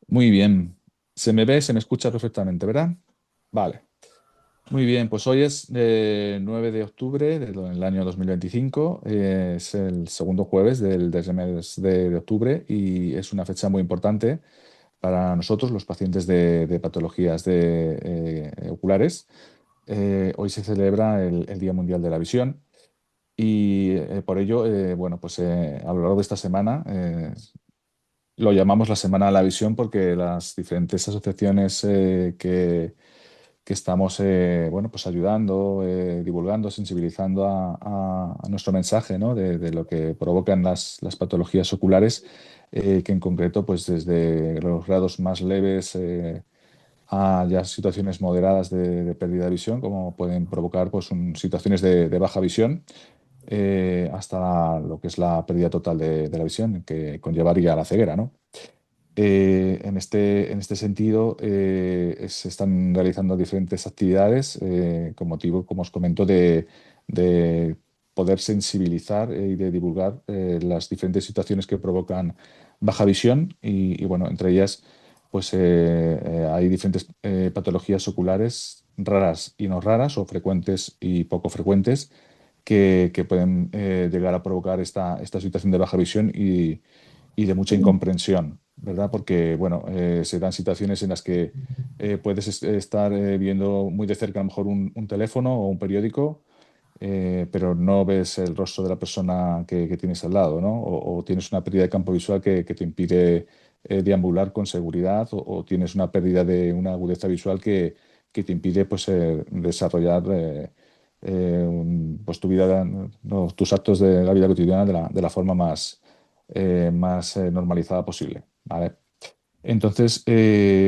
Muy bien. Se me ve, se me escucha perfectamente, ¿verdad? Vale. Muy bien, pues hoy es 9 de octubre del año 2025. Es el segundo jueves del mes de octubre y es una fecha muy importante para nosotros, los pacientes de patologías oculares. Hoy se celebra el Día Mundial de la Visión y por ello, bueno, pues a lo largo de esta semana lo llamamos la Semana de la Visión porque las diferentes asociaciones que estamos bueno, pues ayudando, divulgando, sensibilizando a nuestro mensaje, ¿no? de lo que provocan las patologías oculares, que en concreto, pues desde los grados más leves a ya situaciones moderadas de pérdida de visión, como pueden provocar pues, situaciones de baja visión. Hasta lo que es la pérdida total de la visión, que conllevaría a la ceguera, ¿no? En este sentido, se están realizando diferentes actividades con motivo, como os comento, de poder sensibilizar y de divulgar las diferentes situaciones que provocan baja visión bueno, entre ellas, pues hay diferentes patologías oculares raras y no raras o frecuentes y poco frecuentes que pueden llegar a provocar esta situación de baja visión y de mucha incomprensión, ¿verdad? Porque, bueno, se dan situaciones en las que puedes estar viendo muy de cerca a lo mejor un teléfono o un periódico, pero no ves el rostro de la persona que tienes al lado, ¿no? O tienes una pérdida de campo visual que te impide deambular con seguridad, o tienes una pérdida de una agudeza visual que te impide, pues, desarrollar pues tu vida, no, tus actos de la vida cotidiana de la forma más normalizada posible, ¿vale? Entonces,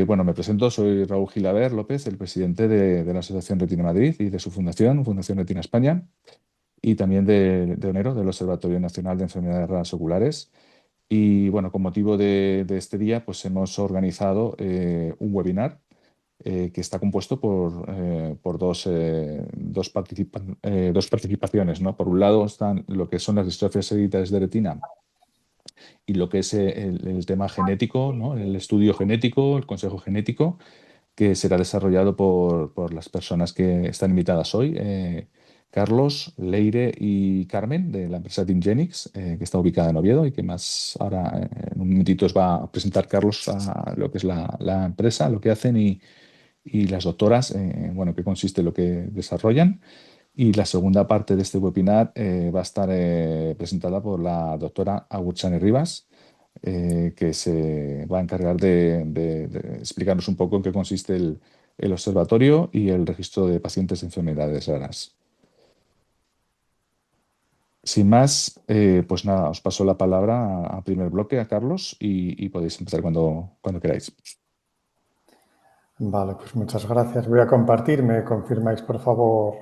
bueno, me presento, soy Raúl Gilaber López, el presidente de la Asociación Retina Madrid y de su fundación, Fundación Retina España, y también de Onero, del Observatorio Nacional de Enfermedades Raras Oculares. Y bueno, con motivo de este día, pues hemos organizado un webinar que está compuesto por dos participaciones, ¿no? Por un lado están lo que son las distrofias hereditarias de retina y lo que es el tema genético, ¿no? El estudio genético, el consejo genético, que será desarrollado por las personas que están invitadas hoy, Carlos, Leire y Carmen, de la empresa Timgenics, que está ubicada en Oviedo y que más ahora en un momentito os va a presentar Carlos a lo que es la empresa, lo que hacen y las doctoras, bueno, qué consiste lo que desarrollan. Y la segunda parte de este webinar va a estar presentada por la doctora Agurchane Rivas, que se va a encargar de explicarnos un poco en qué consiste el observatorio y el registro de pacientes de enfermedades raras. Sin más, pues nada, os paso la palabra a primer bloque, a Carlos, y podéis empezar cuando queráis. Vale, pues muchas gracias. Voy a compartir. ¿Me confirmáis, por favor?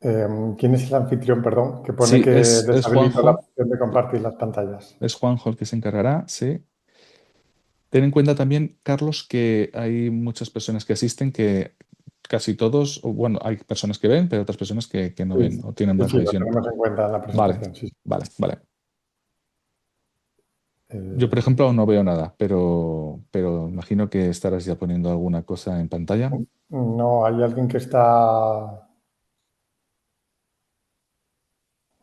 ¿Quién es el anfitrión, perdón? Que pone Sí, que es deshabilito la Juanjo, opción de compartir las pantallas. es Juanjo el que se encargará, sí. Ten en cuenta también, Carlos, que hay muchas personas que asisten, que casi todos, o bueno, hay personas que ven, pero otras personas que no Sí, ven o tienen sí, baja sí, lo visión. tenemos en cuenta en la Vale, presentación, sí. Sí. vale, vale. Yo, por Eh, ejemplo, aún no veo nada, pero imagino que estarás ya poniendo alguna cosa en pantalla. no, hay alguien que está...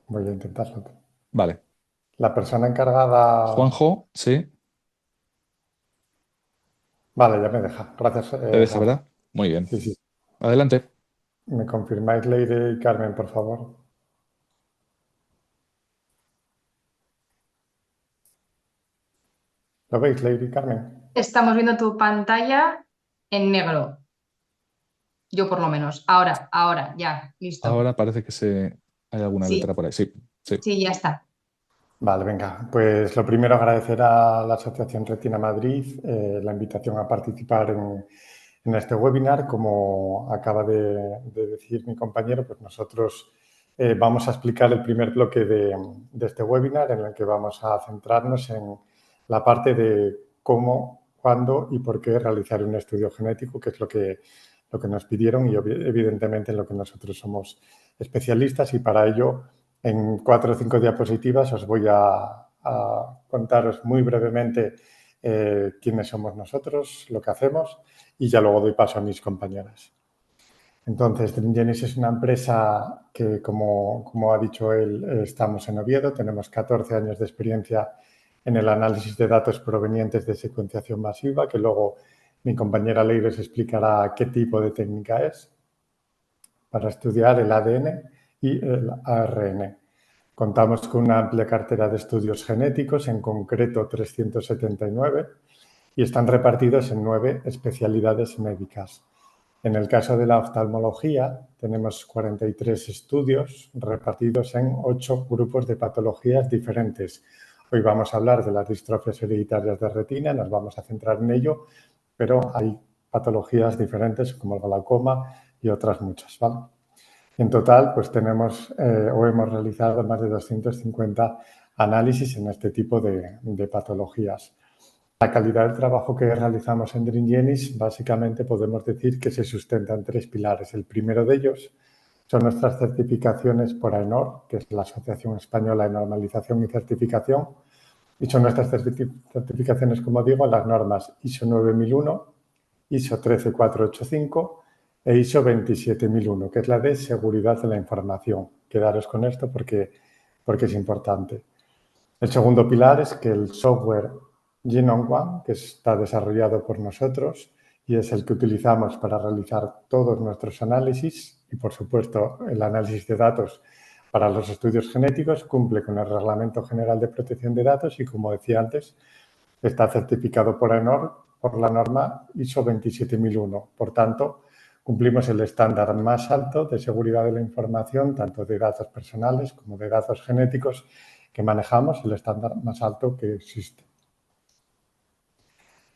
Voy a intentarlo. Vale. La persona encargada... Juanjo, sí, Vale, ya me deja. Gracias, te deja, Raúl. ¿verdad? Muy bien. Sí, sí. Adelante. ¿Me confirmáis, Leire y Carmen, por favor? ¿Lo veis, Leire y Carmen? Estamos viendo tu pantalla en negro. Yo por lo menos. Ahora, ya, listo. Ahora parece que hay alguna letra Sí, por ahí. Sí, sí. sí, ya está. Vale, venga. Pues lo primero, agradecer a la Asociación Retina Madrid la invitación a participar en este webinar. Como acaba de decir mi compañero, pues nosotros vamos a explicar el primer bloque de este webinar en el que vamos a centrarnos en la parte de cómo, cuándo y por qué realizar un estudio genético, que es lo que nos pidieron y evidentemente en lo que nosotros somos especialistas y para ello En 4 o 5 diapositivas os voy a contaros muy brevemente quiénes somos nosotros, lo que hacemos, y ya luego doy paso a mis compañeras. Entonces, Tringenis es una empresa que, como ha dicho él, estamos en Oviedo, tenemos 14 años de experiencia en el análisis de datos provenientes de secuenciación masiva, que luego mi compañera Leire os explicará qué tipo de técnica es, para estudiar el ADN y el ARN. Contamos con una amplia cartera de estudios genéticos, en concreto 379, y están repartidos en 9 especialidades médicas. En el caso de la oftalmología, tenemos 43 estudios repartidos en 8 grupos de patologías diferentes. Hoy vamos a hablar de las distrofias hereditarias de retina, nos vamos a centrar en ello, pero hay patologías diferentes como el glaucoma y otras muchas, ¿vale? En total, pues tenemos o hemos realizado más de 250 análisis en este tipo de patologías. La calidad del trabajo que realizamos en Tringenis, básicamente podemos decir que se sustenta en 3 pilares. El primero de ellos son nuestras certificaciones por AENOR, que es la Asociación Española de Normalización y Certificación, y son nuestras certificaciones, como digo, las normas ISO 9001, ISO 13485 e ISO 27001, que es la de seguridad de la información. Quedaros con esto porque es importante. El segundo pilar es que el software Genome One, que está desarrollado por nosotros y es el que utilizamos para realizar todos nuestros análisis y, por supuesto, el análisis de datos para los estudios genéticos, cumple con el Reglamento General de Protección de Datos y, como decía antes, está certificado por AENOR por la norma ISO 27001. Por tanto, cumplimos el estándar más alto de seguridad de la información, tanto de datos personales como de datos genéticos que manejamos, el estándar más alto que existe.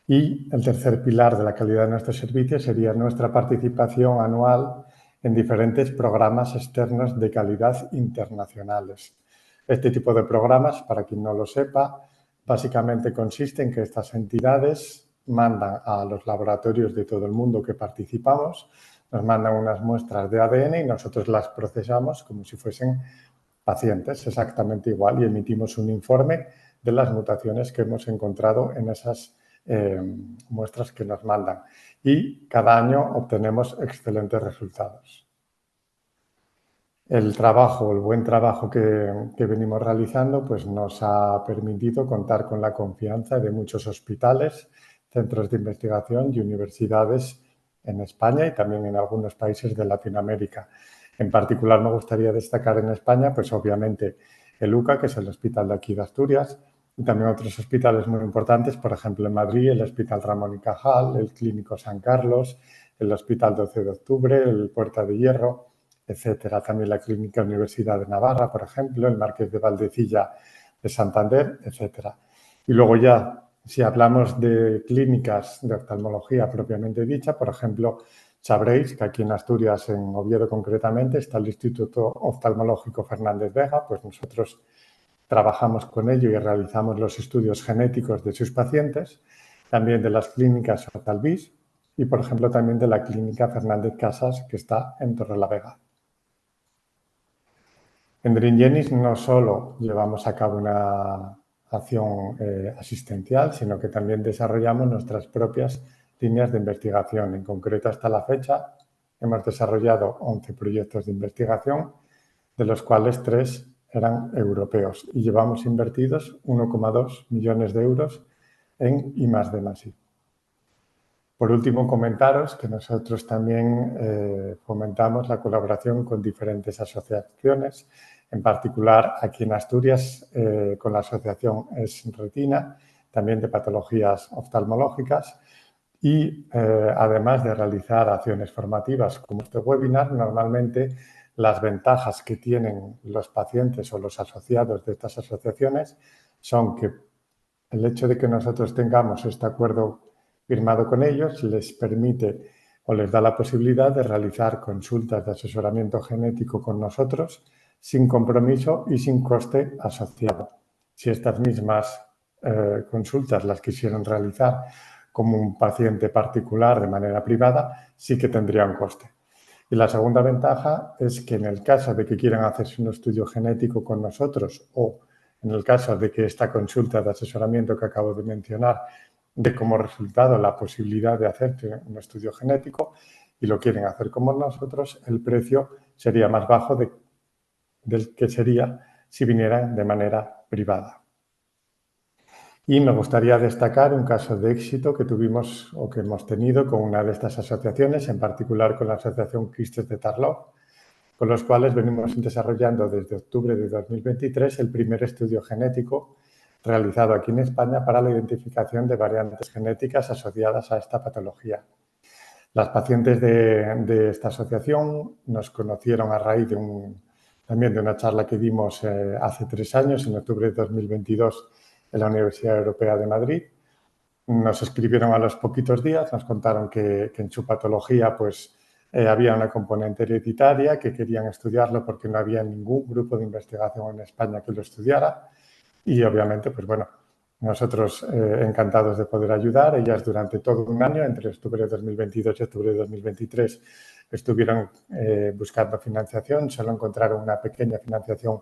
Y el tercer pilar de la calidad de nuestros servicios sería nuestra participación anual en diferentes programas externos de calidad internacionales. Este tipo de programas, para quien no lo sepa, básicamente consiste en que estas entidades mandan a los laboratorios de todo el mundo que participamos, nos mandan unas muestras de ADN y nosotros las procesamos como si fuesen pacientes, exactamente igual, y emitimos un informe de las mutaciones que hemos encontrado en esas muestras que nos mandan. Y cada año obtenemos excelentes resultados. El buen trabajo que venimos realizando, pues nos ha permitido contar con la confianza de muchos hospitales, centros de investigación y universidades en España y también en algunos países de Latinoamérica. En particular me gustaría destacar en España, pues obviamente el UCA, que es el hospital de aquí de Asturias, y también otros hospitales muy importantes, por ejemplo en Madrid, el Hospital Ramón y Cajal, el Clínico San Carlos, el Hospital 12 de Octubre, el Puerta de Hierro, etcétera. También la Clínica Universidad de Navarra, por ejemplo, el Marqués de Valdecilla de Santander, etcétera. Y luego ya, si hablamos de clínicas de oftalmología propiamente dicha, por ejemplo, sabréis que aquí en Asturias, en Oviedo concretamente, está el Instituto Oftalmológico Fernández Vega, pues nosotros trabajamos con ello y realizamos los estudios genéticos de sus pacientes, también de las clínicas Hortalbís y, por ejemplo, también de la clínica Fernández Casas, que está en Torrelavega. En Tringenis no solo llevamos a cabo una acción asistencial, sino que también desarrollamos nuestras propias líneas de investigación. En concreto, hasta la fecha, hemos desarrollado 11 proyectos de investigación, de los cuales 3 eran europeos y llevamos invertidos 1,2 millones de euros en I+D+I. Por último, comentaros que nosotros también fomentamos la colaboración con diferentes asociaciones, en particular aquí en Asturias con la asociación Es-Retina, también de patologías oftalmológicas y además de realizar acciones formativas como este webinar, normalmente las ventajas que tienen los pacientes o los asociados de estas asociaciones son que el hecho de que nosotros tengamos este acuerdo firmado con ellos les permite o les da la posibilidad de realizar consultas de asesoramiento genético con nosotros sin compromiso y sin coste asociado. Si estas mismas consultas las quisieran realizar como un paciente particular de manera privada, sí que tendría un coste. Y la segunda ventaja es que en el caso de que quieran hacerse un estudio genético con nosotros o en el caso de que esta consulta de asesoramiento que acabo de mencionar dé como resultado la posibilidad de hacerse un estudio genético y lo quieren hacer como nosotros, el precio sería más bajo del que sería si vinieran de manera privada. Y me gustaría destacar un caso de éxito que tuvimos o que hemos tenido con una de estas asociaciones, en particular con la Asociación Quistes de Tarlov, con los cuales venimos desarrollando desde octubre de 2023 el primer estudio genético realizado aquí en España para la identificación de variantes genéticas asociadas a esta patología. Las pacientes de esta asociación nos conocieron a raíz también de una charla que dimos hace 3 años, en octubre de 2022, en la Universidad Europea de Madrid. Nos escribieron a los poquitos días, nos contaron que en su patología pues, había una componente hereditaria, que querían estudiarlo porque no había ningún grupo de investigación en España que lo estudiara. Y obviamente, pues bueno, nosotros encantados de poder ayudar. Ellas durante todo un año, entre octubre de 2022 y octubre de 2023, estuvieron buscando financiación. Solo encontraron una pequeña financiación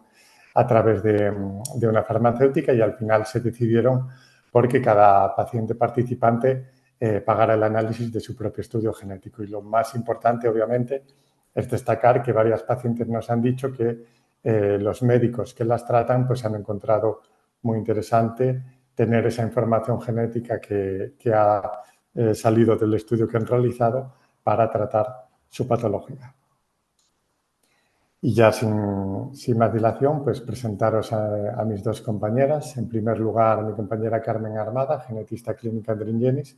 a través de una farmacéutica y al final se decidieron porque cada paciente participante pagara el análisis de su propio estudio genético. Y lo más importante, obviamente, es destacar que varias pacientes nos han dicho que los médicos que las tratan pues han encontrado muy interesante tener esa información genética que ha salido del estudio que han realizado para tratar su patología. Y ya sin más dilación, pues presentaros a mis dos compañeras. En primer lugar, mi compañera Carmen Armada, genetista clínica de Tringenis,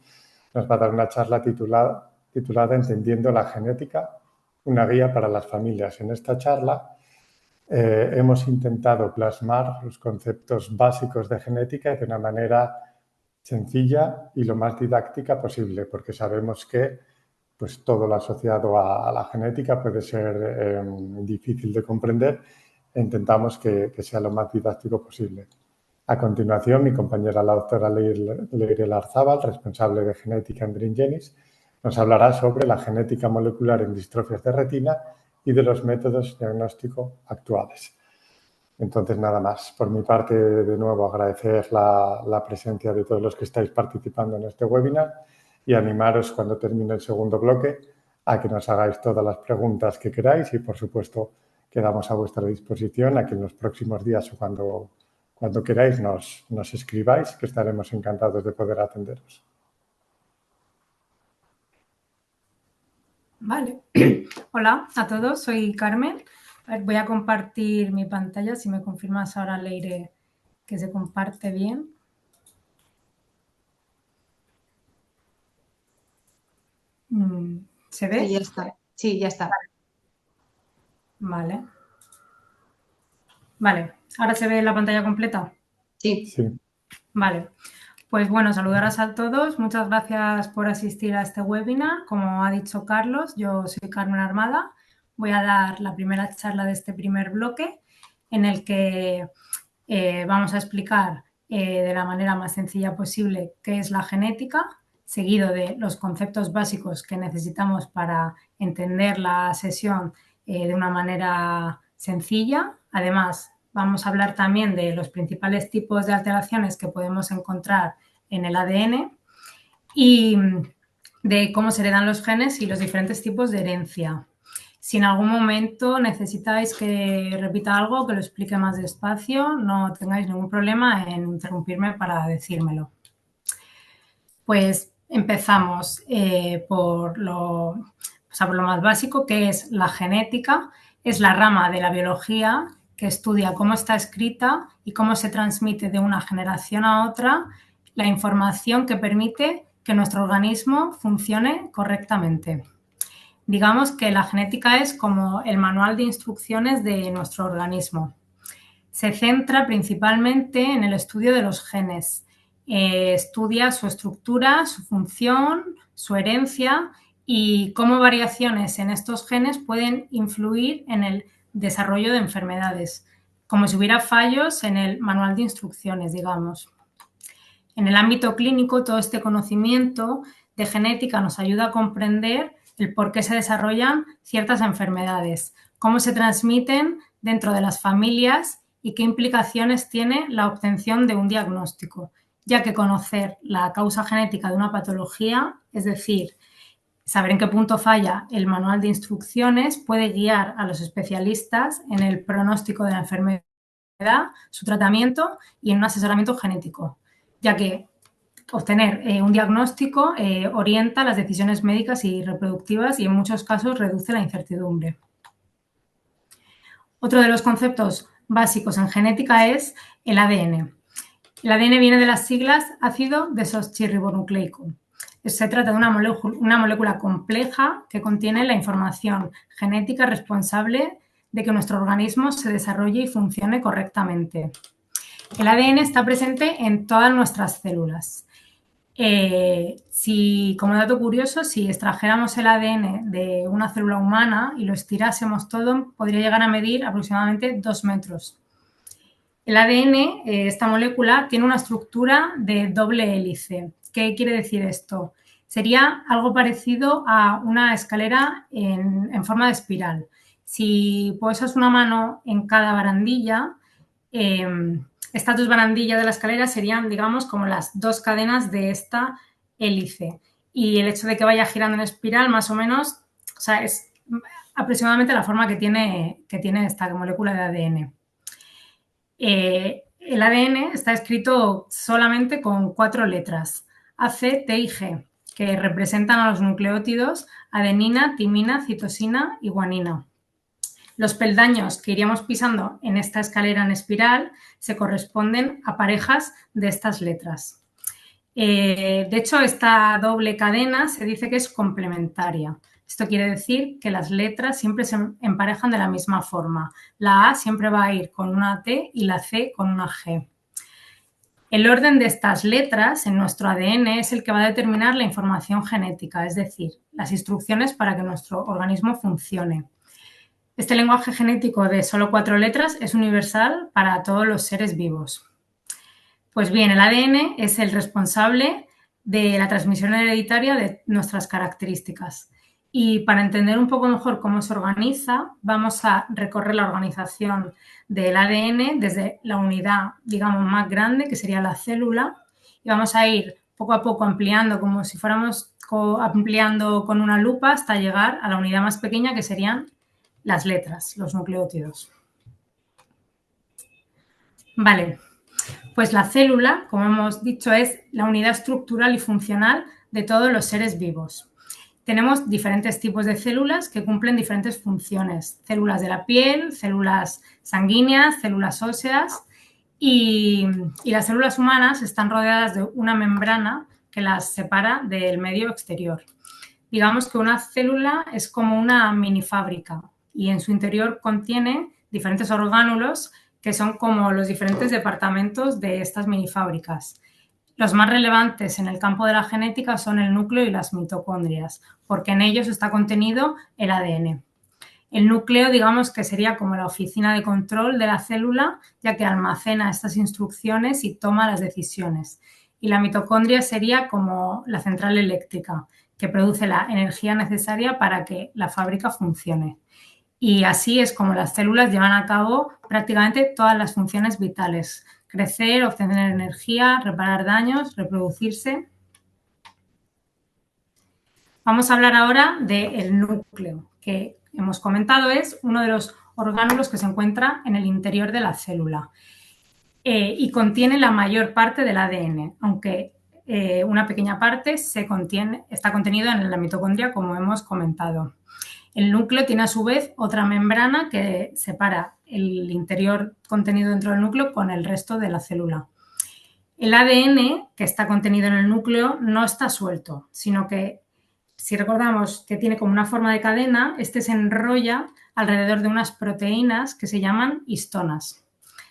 nos va a dar una charla titulada Entendiendo la genética, una guía para las familias. En esta charla hemos intentado plasmar los conceptos básicos de genética de una manera sencilla y lo más didáctica posible, porque sabemos que pues todo lo asociado a la genética puede ser difícil de comprender e intentamos que sea lo más didáctico posible. A continuación, mi compañera la doctora Leire Larzábal, responsable de genética en Tringenis, nos hablará sobre la genética molecular en distrofias de retina y de los métodos diagnósticos actuales. Entonces, nada más. Por mi parte, de nuevo, agradecer la presencia de todos los que estáis participando en este webinar y animaros cuando termine el segundo bloque a que nos hagáis todas las preguntas que queráis y, por supuesto, quedamos a vuestra disposición a que en los próximos días o cuando queráis nos escribáis, que estaremos encantados de poder atenderos. Vale. Hola a todos, soy Carmen. Voy a compartir mi pantalla, si me confirmas ahora, Leire, que se comparte bien. ¿Se ve? Sí, ya está. Sí, ya está. Vale. Vale, ¿ahora se ve la pantalla completa? Sí. Vale. Pues bueno, saludaros a todos. Muchas gracias por asistir a este webinar. Como ha dicho Carlos, yo soy Carmen Armada. Voy a dar la primera charla de este primer bloque en el que vamos a explicar de la manera más sencilla posible qué es la genética, seguido de los conceptos básicos que necesitamos para entender la sesión de una manera sencilla. Además, vamos a hablar también de los principales tipos de alteraciones que podemos encontrar en el ADN y de cómo se heredan los genes y los diferentes tipos de herencia. Si en algún momento necesitáis que repita algo, que lo explique más despacio, no tengáis ningún problema en interrumpirme para decírmelo. Pues empezamos por lo más básico, que es la genética. Es la rama de la biología que estudia cómo está escrita y cómo se transmite de una generación a otra la información que permite que nuestro organismo funcione correctamente. Digamos que la genética es como el manual de instrucciones de nuestro organismo. Se centra principalmente en el estudio de los genes. Estudia su estructura, su función, su herencia y cómo variaciones en estos genes pueden influir en el desarrollo de enfermedades, como si hubiera fallos en el manual de instrucciones, digamos. En el ámbito clínico, todo este conocimiento de genética nos ayuda a comprender el por qué se desarrollan ciertas enfermedades, cómo se transmiten dentro de las familias y qué implicaciones tiene la obtención de un diagnóstico, ya que conocer la causa genética de una patología, es decir, saber en qué punto falla el manual de instrucciones, puede guiar a los especialistas en el pronóstico de la enfermedad, su tratamiento y en un asesoramiento genético, ya que obtener un diagnóstico orienta las decisiones médicas y reproductivas y en muchos casos reduce la incertidumbre. Otro de los conceptos básicos en genética es el ADN. El ADN viene de las siglas ácido desoxirribonucleico. Se trata de una molécula compleja que contiene la información genética responsable de que nuestro organismo se desarrolle y funcione correctamente. El ADN está presente en todas nuestras células. Como dato curioso, si extrajéramos el ADN de una célula humana y lo estirásemos todo, podría llegar a medir aproximadamente 2 metros. El ADN, esta molécula, tiene una estructura de doble hélice. ¿Qué quiere decir esto? Sería algo parecido a una escalera en forma de espiral. Si posas una mano en cada barandilla, estas 2 barandillas de la escalera serían, digamos, como las 2 cadenas de esta hélice. Y el hecho de que vaya girando en espiral, más o menos, o sea, es aproximadamente la forma que tiene esta molécula de ADN. El ADN está escrito solamente con 4 letras, A, C, T y G, que representan a los nucleótidos adenina, timina, citosina y guanina. Los peldaños que iríamos pisando en esta escalera en espiral se corresponden a parejas de estas letras. De hecho, esta doble cadena se dice que es complementaria. Esto quiere decir que las letras siempre se emparejan de la misma forma. La A siempre va a ir con una T y la C con una G. El orden de estas letras en nuestro ADN es el que va a determinar la información genética, es decir, las instrucciones para que nuestro organismo funcione. Este lenguaje genético de solo 4 letras es universal para todos los seres vivos. Pues bien, el ADN es el responsable de la transmisión hereditaria de nuestras características. Y para entender un poco mejor cómo se organiza, vamos a recorrer la organización del ADN desde la unidad, digamos, más grande, que sería la célula, y vamos a ir poco a poco ampliando, como si fuéramos ampliando con una lupa hasta llegar a la unidad más pequeña, que serían las letras, los nucleótidos. Vale, pues la célula, como hemos dicho, es la unidad estructural y funcional de todos los seres vivos. Tenemos diferentes tipos de células que cumplen diferentes funciones. Células de la piel, células sanguíneas, células óseas y las células humanas están rodeadas de una membrana que las separa del medio exterior. Digamos que una célula es como una mini fábrica y en su interior contiene diferentes orgánulos que son como los diferentes departamentos de estas mini fábricas. Los más relevantes en el campo de la genética son el núcleo y las mitocondrias, porque en ellos está contenido el ADN. El núcleo, digamos que sería como la oficina de control de la célula, ya que almacena estas instrucciones y toma las decisiones. Y la mitocondria sería como la central eléctrica, que produce la energía necesaria para que la fábrica funcione. Y así es como las células llevan a cabo prácticamente todas las funciones vitales: crecer, obtener energía, reparar daños, reproducirse. Vamos a hablar ahora del núcleo, que hemos comentado es uno de los orgánulos que se encuentra en el interior de la célula y contiene la mayor parte del ADN, aunque una pequeña parte está contenido en la mitocondria, como hemos comentado. El núcleo tiene a su vez otra membrana que separa el interior contenido dentro del núcleo con el resto de la célula. El ADN que está contenido en el núcleo no está suelto, sino que, si recordamos que tiene como una forma de cadena, este se enrolla alrededor de unas proteínas que se llaman histonas.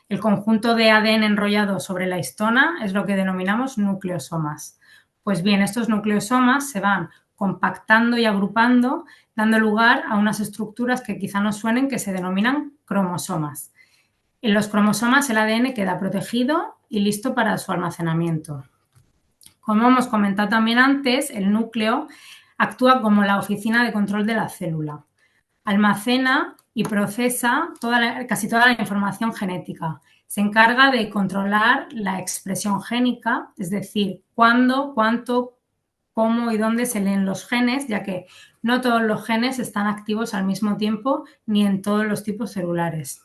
El conjunto de ADN enrollado sobre la histona es lo que denominamos nucleosomas. Pues bien, estos nucleosomas se van compactando y agrupando, dando lugar a unas estructuras que quizá nos suenen, que se denominan cromosomas. En los cromosomas el ADN queda protegido y listo para su almacenamiento. Como hemos comentado también antes, el núcleo actúa como la oficina de control de la célula. Almacena y procesa casi toda la información genética. Se encarga de controlar la expresión génica, es decir, cuándo, cuánto, cómo y dónde se leen los genes, ya que no todos los genes están activos al mismo tiempo ni en todos los tipos celulares.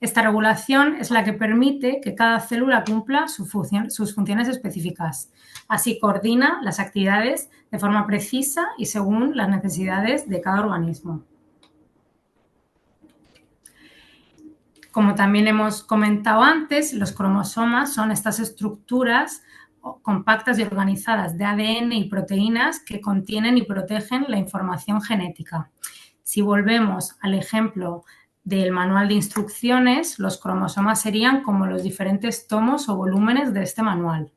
Esta regulación es la que permite que cada célula cumpla sus funciones específicas. Así coordina las actividades de forma precisa y según las necesidades de cada organismo. Como también hemos comentado antes, los cromosomas son estas estructuras compactas y organizadas de ADN y proteínas que contienen y protegen la información genética. Si volvemos al ejemplo del manual de instrucciones, los cromosomas serían como los diferentes tomos o volúmenes de este manual.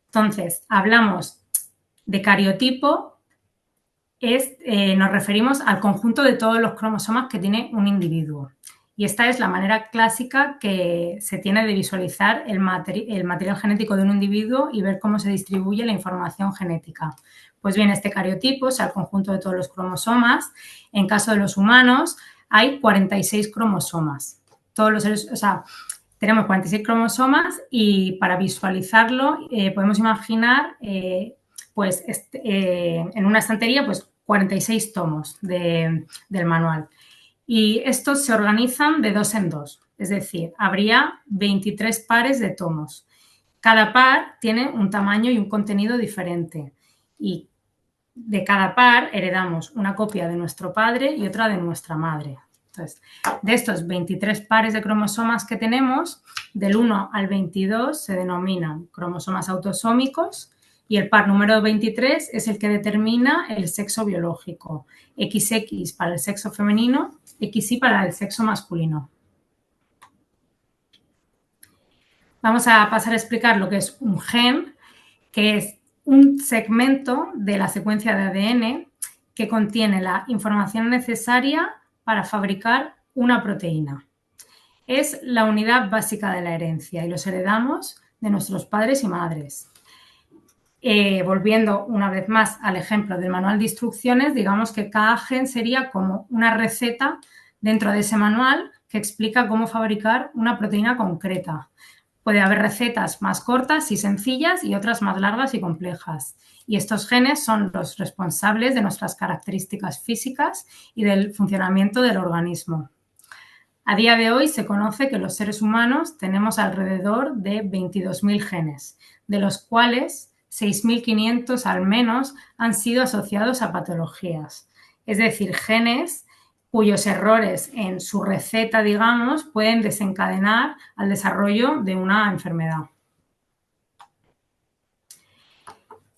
Entonces, hablamos de cariotipo, nos referimos al conjunto de todos los cromosomas que tiene un individuo. Y esta es la manera clásica que se tiene de visualizar el material genético de un individuo y ver cómo se distribuye la información genética. Pues bien, este cariotipo es el conjunto de todos los cromosomas. En caso de los humanos, hay 46 cromosomas. Todos los seres, tenemos 46 cromosomas y para visualizarlo podemos imaginar en una estantería 46 tomos del manual. Y estos se organizan de 2 en 2, es decir, habría 23 pares de tomos. Cada par tiene un tamaño y un contenido diferente y de cada par heredamos una copia de nuestro padre y otra de nuestra madre. Entonces, de estos 23 pares de cromosomas que tenemos, del 1 al 22 se denominan cromosomas autosómicos y el par número 23 es el que determina el sexo biológico. XX para el sexo femenino, XY para el sexo masculino. Vamos a pasar a explicar lo que es un gen, que es un segmento de la secuencia de ADN que contiene la información necesaria para fabricar una proteína. Es la unidad básica de la herencia y los heredamos de nuestros padres y madres. Volviendo una vez más al ejemplo del manual de instrucciones, digamos que cada gen sería como una receta dentro de ese manual que explica cómo fabricar una proteína concreta. Puede haber recetas más cortas y sencillas y otras más largas y complejas. Y estos genes son los responsables de nuestras características físicas y del funcionamiento del organismo. A día de hoy se conoce que los seres humanos tenemos alrededor de 22.000 genes, de los cuales 6.500 al menos han sido asociados a patologías. Es decir, genes cuyos errores en su receta, digamos, pueden desencadenar al desarrollo de una enfermedad.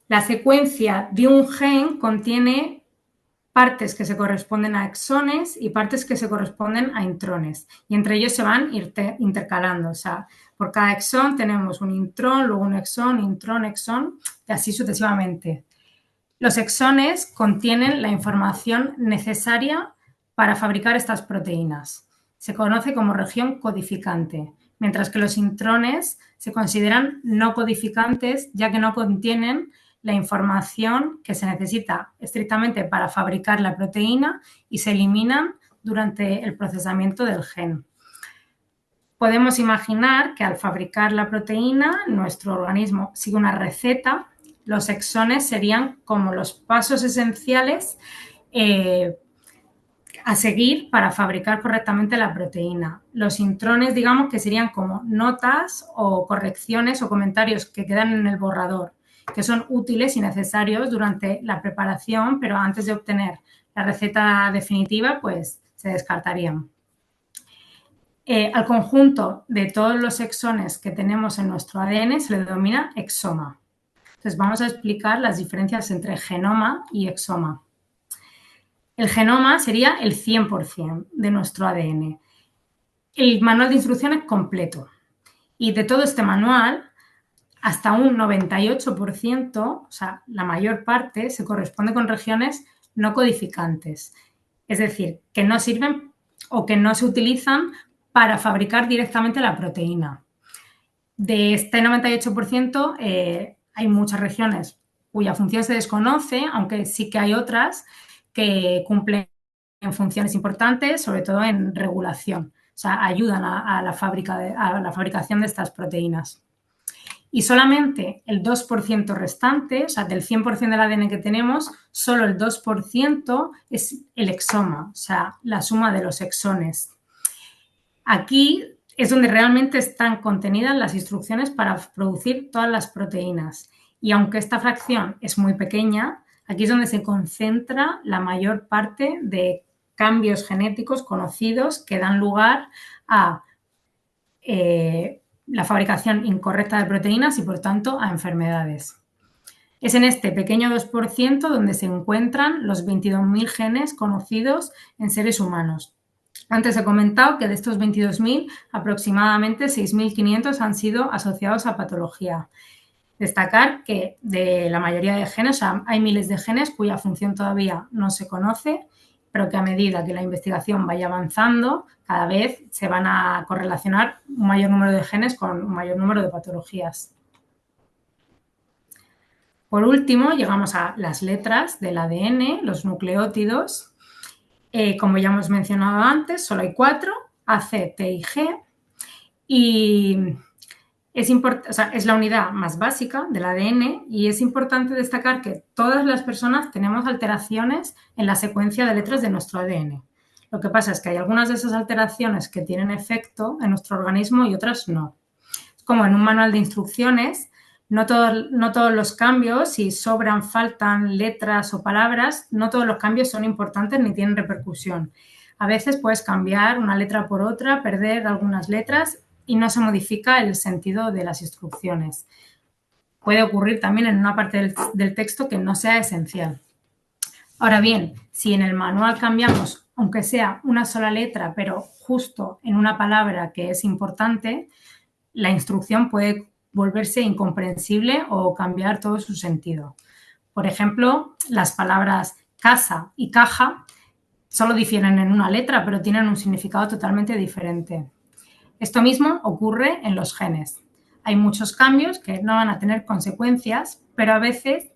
La secuencia de un gen contiene partes que se corresponden a exones y partes que se corresponden a intrones. Y entre ellos se van intercalando. O sea, por cada exón tenemos un intrón, luego un exón, intrón, exón y así sucesivamente. Los exones contienen la información necesaria para fabricar estas proteínas. Se conoce como región codificante, mientras que los intrones se consideran no codificantes ya que no contienen la información que se necesita estrictamente para fabricar la proteína y se eliminan durante el procesamiento del gen. Podemos imaginar que al fabricar la proteína, nuestro organismo sigue una receta. Los exones serían como los pasos esenciales a seguir para fabricar correctamente la proteína. Los intrones, digamos que serían como notas o correcciones o comentarios que quedan en el borrador, que son útiles y necesarios durante la preparación, pero antes de obtener la receta definitiva, pues se descartarían. Al conjunto de todos los exones que tenemos en nuestro ADN se le denomina exoma. Entonces vamos a explicar las diferencias entre genoma y exoma. El genoma sería el 100% de nuestro ADN. El manual de instrucciones completo. Y de todo este manual, hasta un 98%, o sea, la mayor parte, se corresponde con regiones no codificantes. Es decir, que no sirven o que no se utilizan para fabricar directamente la proteína. De este 98%, hay muchas regiones cuya función se desconoce, aunque sí que hay otras que cumplen funciones importantes, sobre todo en regulación. O sea, ayudan a la fabricación de estas proteínas. Y solamente el 2% restante, o sea, del 100% del ADN que tenemos, solo el 2% es el exoma, o sea, la suma de los exones. Aquí es donde realmente están contenidas las instrucciones para producir todas las proteínas. Y aunque esta fracción es muy pequeña, aquí es donde se concentra la mayor parte de cambios genéticos conocidos que dan lugar a la fabricación incorrecta de proteínas y, por tanto, a enfermedades. Es en este pequeño 2% donde se encuentran los 22.000 genes conocidos en seres humanos. Antes he comentado que de estos 22.000, aproximadamente 6.500 han sido asociados a patología. Destacar que de la mayoría de genes, o sea, hay miles de genes cuya función todavía no se conoce, pero que a medida que la investigación vaya avanzando, cada vez se van a correlacionar un mayor número de genes con un mayor número de patologías. Por último, llegamos a las letras del ADN, los nucleótidos. Como ya hemos mencionado antes, solo hay 4, A, C, T y G. Y es la unidad más básica del ADN y es importante destacar que todas las personas tenemos alteraciones en la secuencia de letras de nuestro ADN. Lo que pasa es que hay algunas de esas alteraciones que tienen efecto en nuestro organismo y otras no. Como en un manual de instrucciones, no todos los cambios, si sobran, faltan letras o palabras, no todos los cambios son importantes ni tienen repercusión. A veces puedes cambiar una letra por otra, perder algunas letras y no se modifica el sentido de las instrucciones. Puede ocurrir también en una parte del texto que no sea esencial. Ahora bien, si en el manual cambiamos, aunque sea una sola letra, pero justo en una palabra que es importante, la instrucción puede volverse incomprensible o cambiar todo su sentido. Por ejemplo, las palabras casa y caja solo difieren en una letra, pero tienen un significado totalmente diferente. Esto mismo ocurre en los genes. Hay muchos cambios que no van a tener consecuencias, pero a veces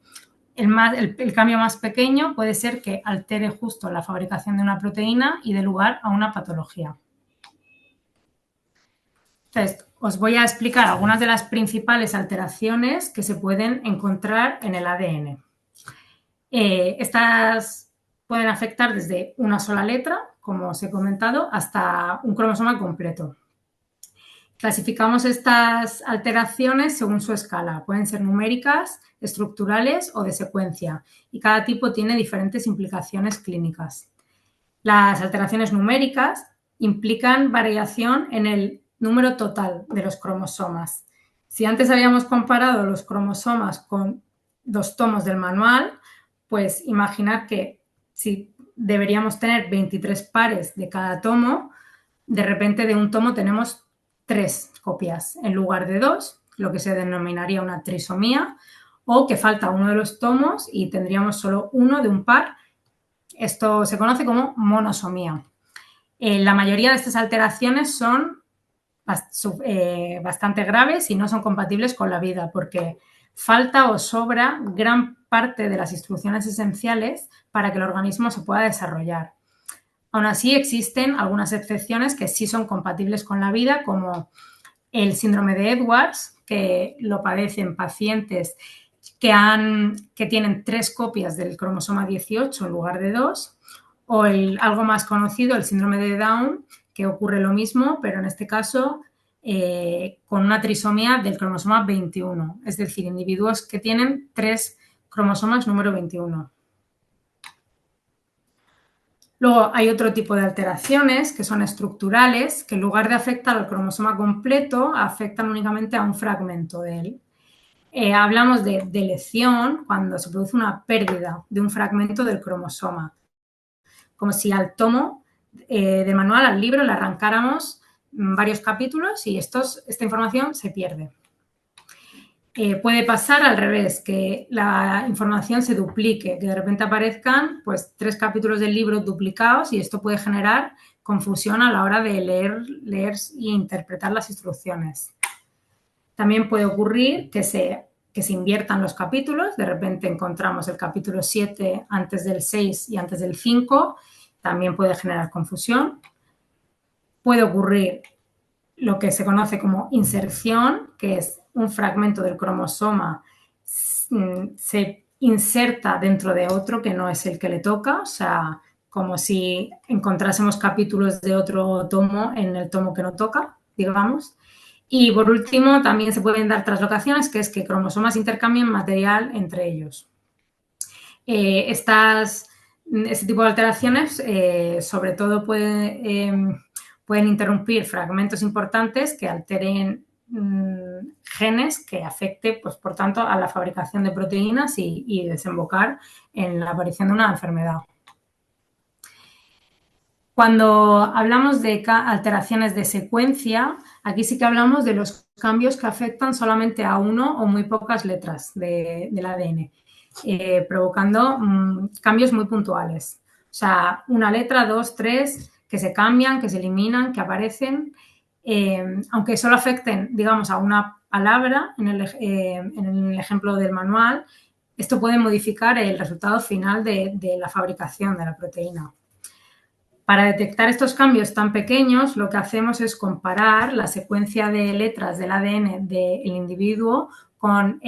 el cambio más pequeño puede ser que altere justo la fabricación de una proteína y dé lugar a una patología. Entonces, os voy a explicar algunas de las principales alteraciones que se pueden encontrar en el ADN. Estas pueden afectar desde una sola letra, como os he comentado, hasta un cromosoma completo. Clasificamos estas alteraciones según su escala. Pueden ser numéricas, estructurales o de secuencia, y cada tipo tiene diferentes implicaciones clínicas. Las alteraciones numéricas implican variación en el número total de los cromosomas. Si antes habíamos comparado los cromosomas con 2 tomos del manual, pues imaginar que si deberíamos tener 23 pares de cada tomo, de repente de un tomo tenemos 3 copias en lugar de 2, lo que se denominaría una trisomía, o que falta uno de los tomos y tendríamos solo uno de un par. Esto se conoce como monosomía. La mayoría de estas alteraciones son bastante graves y no son compatibles con la vida porque falta o sobra gran parte de las instrucciones esenciales para que el organismo se pueda desarrollar. Aún así, existen algunas excepciones que sí son compatibles con la vida, como el síndrome de Edwards, que lo padecen pacientes que tienen 3 copias del cromosoma 18 en lugar de 2, o algo más conocido, el síndrome de Down, que ocurre lo mismo, pero en este caso con una trisomía del cromosoma 21, es decir, individuos que tienen 3 cromosomas número 21. Luego hay otro tipo de alteraciones que son estructurales, que en lugar de afectar al cromosoma completo, afectan únicamente a un fragmento de él. Hablamos de lesión cuando se produce una pérdida de un fragmento del cromosoma, como si al tomo del manual, al libro, le arrancáramos varios capítulos y esta información se pierde. Puede pasar al revés, que la información se duplique, que de repente aparezcan pues 3 capítulos del libro duplicados y esto puede generar confusión a la hora de leer y interpretar las instrucciones. También puede ocurrir que que se inviertan los capítulos. De repente encontramos el capítulo 7 antes del 6 y antes del 5. También puede generar confusión. Puede ocurrir lo que se conoce como inserción, que es un fragmento del cromosoma se inserta dentro de otro que no es el que le toca, o sea, como si encontrásemos capítulos de otro tomo en el tomo que no toca, digamos. Y por último, también se pueden dar translocaciones, que es que cromosomas intercambien material entre ellos. Este tipo de alteraciones sobre todo pueden interrumpir fragmentos importantes que alteren genes que afecte, pues, por tanto, a la fabricación de proteínas y desembocar en la aparición de una enfermedad. Cuando hablamos de alteraciones de secuencia, aquí sí que hablamos de los cambios que afectan solamente a uno o muy pocas letras del ADN, provocando cambios muy puntuales. O sea, una letra, 2, 3, que se cambian, que se eliminan, que aparecen, aunque solo afecten, digamos, a una palabra en el ejemplo del manual, esto puede modificar el resultado final de la fabricación de la proteína. Para detectar estos cambios tan pequeños, lo que hacemos es comparar la secuencia de letras del ADN del individuo con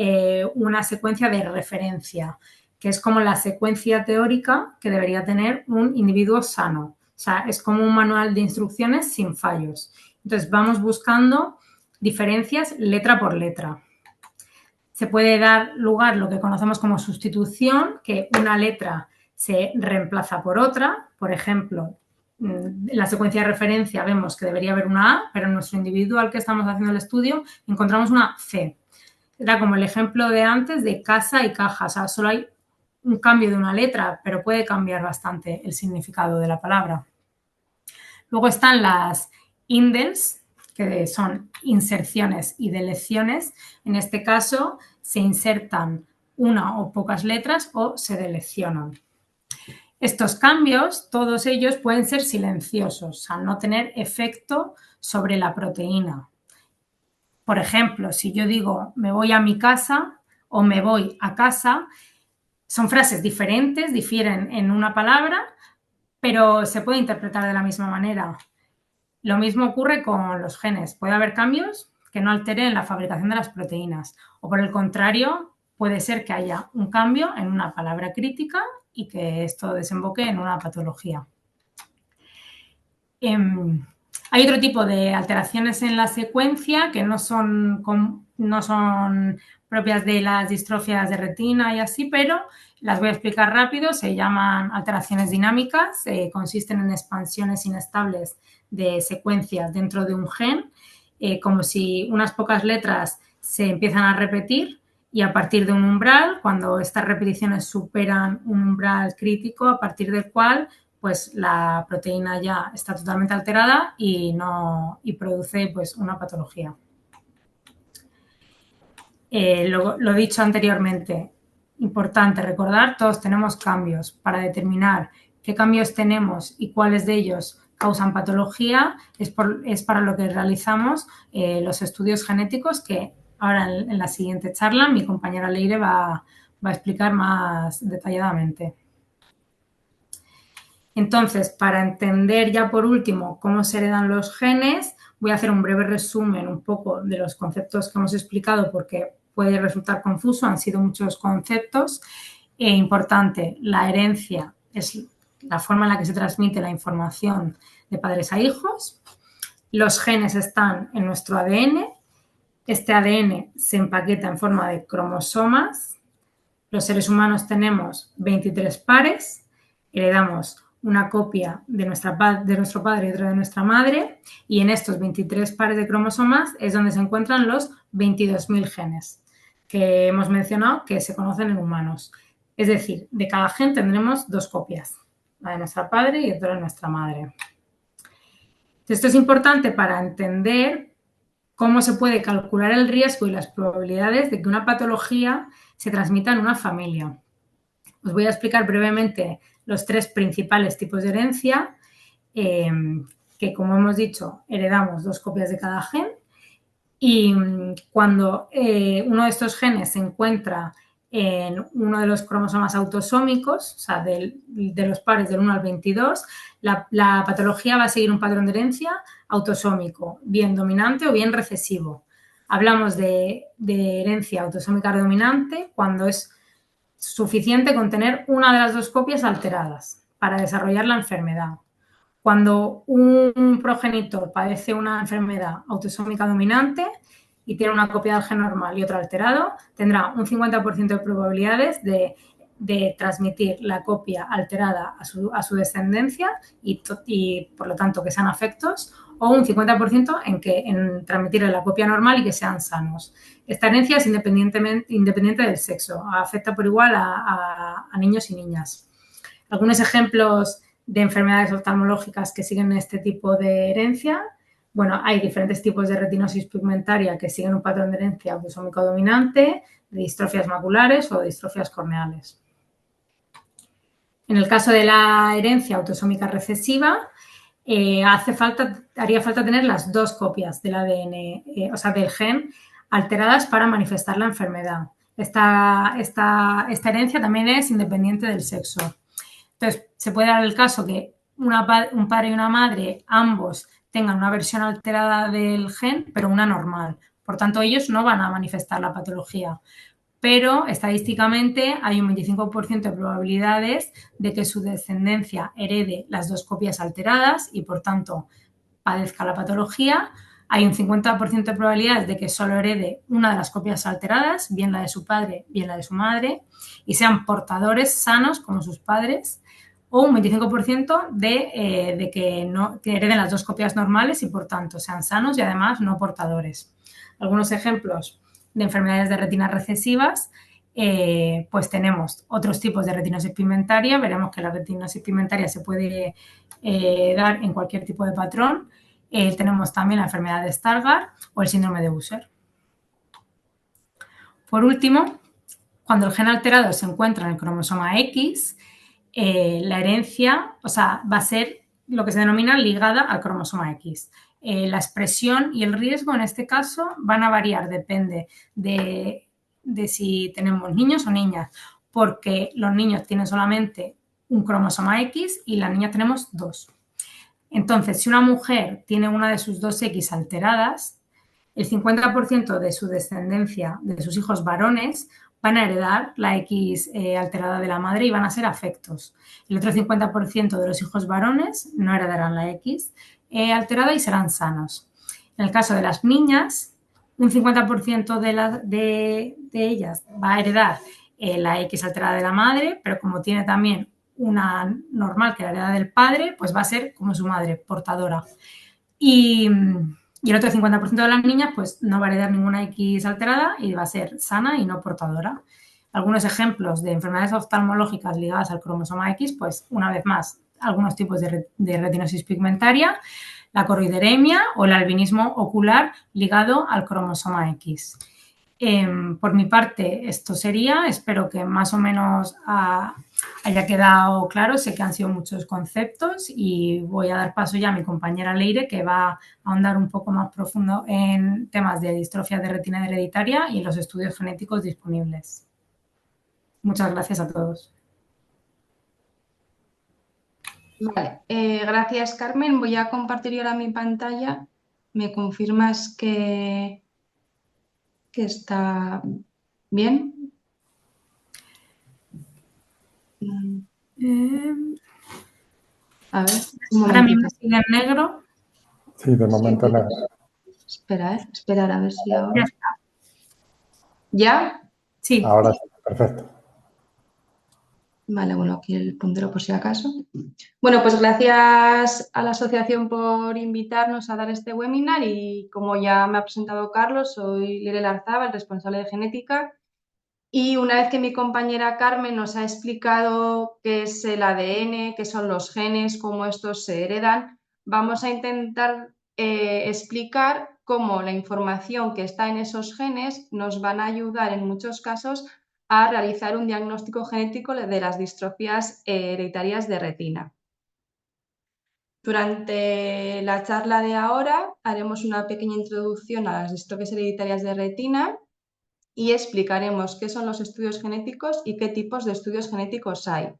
una secuencia de referencia, que es como la secuencia teórica que debería tener un individuo sano. O sea, es como un manual de instrucciones sin fallos. Entonces, vamos buscando diferencias letra por letra. Se puede dar lugar a lo que conocemos como sustitución, que una letra se reemplaza por otra. Por ejemplo, en la secuencia de referencia vemos que debería haber una A, pero en nuestro individuo al que estamos haciendo el estudio encontramos una C. Era como el ejemplo de antes de casa y caja. O sea, solo hay un cambio de una letra, pero puede cambiar bastante el significado de la palabra. Luego están las indels, que son inserciones y deleciones. En este caso, se insertan una o pocas letras o se deleccionan. Estos cambios, todos ellos pueden ser silenciosos, al no tener efecto sobre la proteína. Por ejemplo, si yo digo me voy a mi casa o me voy a casa, son frases diferentes, difieren en una palabra, pero se puede interpretar de la misma manera. Lo mismo ocurre con los genes. Puede haber cambios que no alteren la fabricación de las proteínas. O por el contrario, puede ser que haya un cambio en una palabra crítica y que esto desemboque en una patología. Hay otro tipo de alteraciones en la secuencia que no son propias de las distrofias de retina y así, pero las voy a explicar rápido. Se llaman alteraciones dinámicas, consisten en expansiones inestables de secuencias dentro de un gen, como si unas pocas letras se empiezan a repetir y a partir de un umbral, cuando estas repeticiones superan un umbral crítico, a partir del cual pues la proteína ya está totalmente alterada y produce pues una patología. Lo dicho anteriormente, importante recordar, todos tenemos cambios. Para determinar qué cambios tenemos y cuáles de ellos causan patología, es para lo que realizamos los estudios genéticos, que ahora en la siguiente charla mi compañera Leire va a explicar más detalladamente. Entonces, para entender ya por último cómo se heredan los genes, voy a hacer un breve resumen un poco de los conceptos que hemos explicado porque puede resultar confuso, han sido muchos conceptos. Importante, la herencia es la forma en la que se transmite la información de padres a hijos. Los genes están en nuestro ADN. Este ADN se empaqueta en forma de cromosomas. Los seres humanos tenemos 23 pares. Heredamos una copia de nuestro padre y otra de nuestra madre, y en estos 23 pares de cromosomas es donde se encuentran los 22.000 genes que hemos mencionado que se conocen en humanos. Es decir, de cada gen tendremos 2 copias, la de nuestro padre y otra de nuestra madre. Esto es importante para entender cómo se puede calcular el riesgo y las probabilidades de que una patología se transmita en una familia. Os voy a explicar brevemente los 3 principales tipos de herencia, que como hemos dicho, heredamos 2 copias de cada gen. Y cuando uno de estos genes se encuentra en uno de los cromosomas autosómicos, o sea, de los pares del 1 al 22, la patología va a seguir un patrón de herencia autosómico, bien dominante o bien recesivo. Hablamos de herencia autosómica dominante cuando es suficiente con tener una de las dos copias alteradas para desarrollar la enfermedad. Cuando un progenitor padece una enfermedad autosómica dominante y tiene una copia del gen normal y otra alterado, tendrá un 50% de probabilidades de transmitir la copia alterada a su descendencia y, por lo tanto, que sean afectos, o un 50% en transmitir la copia normal y que sean sanos. Esta herencia es independiente del sexo, afecta por igual a niños y niñas. Algunos ejemplos de enfermedades oftalmológicas que siguen este tipo de herencia. Bueno, hay diferentes tipos de retinosis pigmentaria que siguen un patrón de herencia autosómico dominante, de distrofias maculares o distrofias corneales. En el caso de la herencia autosómica recesiva, haría falta tener las dos copias del ADN, o sea, del gen, alteradas para manifestar la enfermedad. Esta herencia también es independiente del sexo. Entonces, se puede dar el caso que un padre y una madre, ambos, tengan una versión alterada del gen, pero una normal. Por tanto, ellos no van a manifestar la patología. Pero estadísticamente hay un 25% de probabilidades de que su descendencia herede las dos copias alteradas y, por tanto, padezca la patología. Hay un 50% de probabilidades de que solo herede una de las copias alteradas, bien la de su padre, bien la de su madre, y sean portadores sanos como sus padres, o un 25% de que hereden las dos copias normales y, por tanto, sean sanos y, además, no portadores. Algunos ejemplos de enfermedades de retina recesivas, pues tenemos otros tipos de retinosis pigmentaria. Veremos que la retinosis pigmentaria se puede dar en cualquier tipo de patrón. Tenemos también la enfermedad de Stargardt o el síndrome de Usher. Por último, cuando el gen alterado se encuentra en el cromosoma X, la herencia, o sea, va a ser lo que se denomina ligada al cromosoma X. La expresión y el riesgo en este caso van a variar, depende de si tenemos niños o niñas, porque los niños tienen solamente un cromosoma X y las niñas tenemos dos. Entonces, si una mujer tiene una de sus dos X alteradas, el 50% de su descendencia, de sus hijos varones, van a heredar la X alterada de la madre y van a ser afectos. El otro 50% de los hijos varones no heredarán la X alterada y serán sanos. En el caso de las niñas, un 50% de ellas va a heredar la X alterada de la madre, pero como tiene también una normal que la hereda del padre, pues va a ser como su madre, portadora. Y el otro 50% de las niñas pues no va a heredar ninguna X alterada y va a ser sana y no portadora. Algunos ejemplos de enfermedades oftalmológicas ligadas al cromosoma X, pues una vez más, algunos tipos de retinosis pigmentaria, la coroideremia o el albinismo ocular ligado al cromosoma X. Por mi parte, esto sería. Espero que más o menos haya quedado claro. Sé que han sido muchos conceptos y voy a dar paso ya a mi compañera Leire, que va a ahondar un poco más profundo en temas de distrofia de retina hereditaria y los estudios genéticos disponibles. Muchas gracias a todos. Vale, gracias Carmen. Voy a compartir ahora mi pantalla. ¿Me confirmas que está bien? A ver, un Ahora momentito. mismo sigue en negro. Sí, de momento no. Esperar a ver si ahora. ¿Ya? Sí. Ahora sí, perfecto. Vale, bueno, aquí el puntero por si acaso. Bueno, pues gracias a la asociación por invitarnos a dar este webinar y como ya me ha presentado Carlos, soy Lire Larzábal, responsable de genética, y una vez que mi compañera Carmen nos ha explicado qué es el ADN, qué son los genes, cómo estos se heredan, vamos a intentar explicar cómo la información que está en esos genes nos van a ayudar en muchos casos a realizar un diagnóstico genético de las distrofías hereditarias de retina. Durante la charla de ahora haremos una pequeña introducción a las distrofias hereditarias de retina y explicaremos qué son los estudios genéticos y qué tipos de estudios genéticos hay.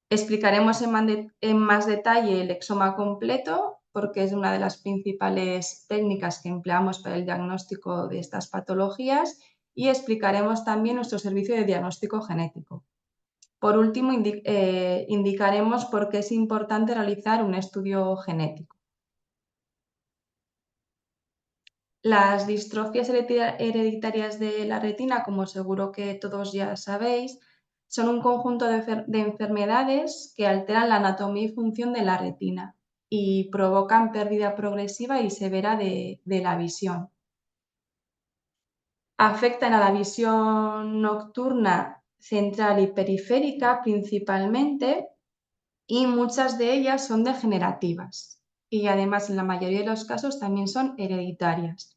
Explicaremos en más detalle el exoma completo, porque es una de las principales técnicas que empleamos para el diagnóstico de estas patologías, y explicaremos también nuestro servicio de diagnóstico genético. Por último, indicaremos por qué es importante realizar un estudio genético. Las distrofias hereditarias de la retina, como seguro que todos ya sabéis, son un conjunto de enfermedades que alteran la anatomía y función de la retina y provocan pérdida progresiva y severa de la visión. Afectan a la visión nocturna, central y periférica principalmente, y muchas de ellas son degenerativas y además en la mayoría de los casos también son hereditarias.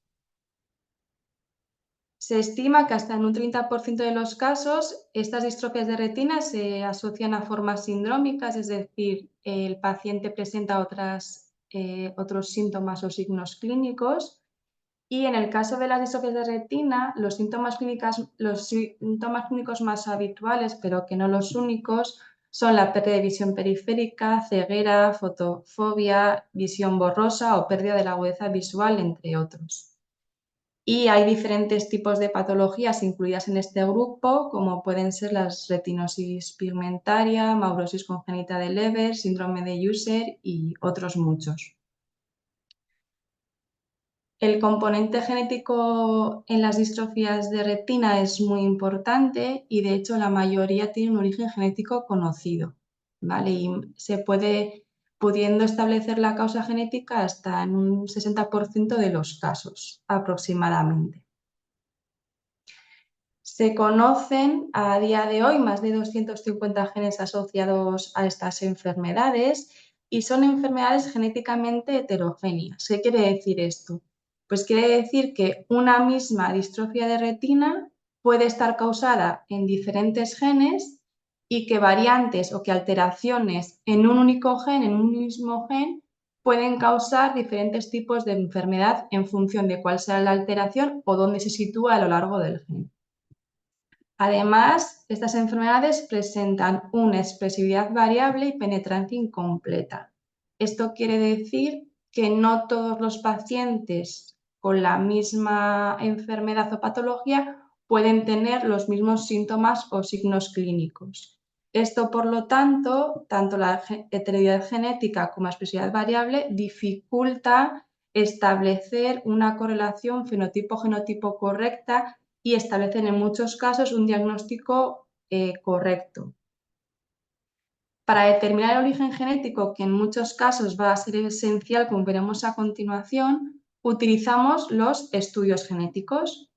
Se estima que hasta en un 30% de los casos estas distrofias de retina se asocian a formas sindrómicas, es decir, el paciente presenta otros síntomas o signos clínicos, y en el caso de las distrofias de retina, los síntomas clínicos más habituales, pero que no los únicos, son la pérdida de visión periférica, ceguera, fotofobia, visión borrosa o pérdida de la agudeza visual, entre otros. Y hay diferentes tipos de patologías incluidas en este grupo, como pueden ser las retinosis pigmentaria, maurosis congénita de Leber, síndrome de Usher y otros muchos. El componente genético en las distrofias de retina es muy importante y de hecho la mayoría tiene un origen genético conocido, ¿vale? Y se pudiendo establecer la causa genética hasta en un 60% de los casos aproximadamente. Se conocen a día de hoy más de 250 genes asociados a estas enfermedades y son enfermedades genéticamente heterogéneas. ¿Qué quiere decir esto? Pues quiere decir que una misma distrofia de retina puede estar causada en diferentes genes y que variantes o que alteraciones en un único gen, en un mismo gen, pueden causar diferentes tipos de enfermedad en función de cuál sea la alteración o dónde se sitúa a lo largo del gen. Además, estas enfermedades presentan una expresividad variable y penetrancia incompleta. Esto quiere decir que no todos los pacientes con la misma enfermedad o patología pueden tener los mismos síntomas o signos clínicos. Esto, por lo tanto, tanto la heterogeneidad genética como la expresividad variable dificulta establecer una correlación fenotipo-genotipo correcta y establecen en muchos casos un diagnóstico correcto. Para determinar el origen genético, que en muchos casos va a ser esencial, como veremos a continuación, utilizamos los estudios genéticos.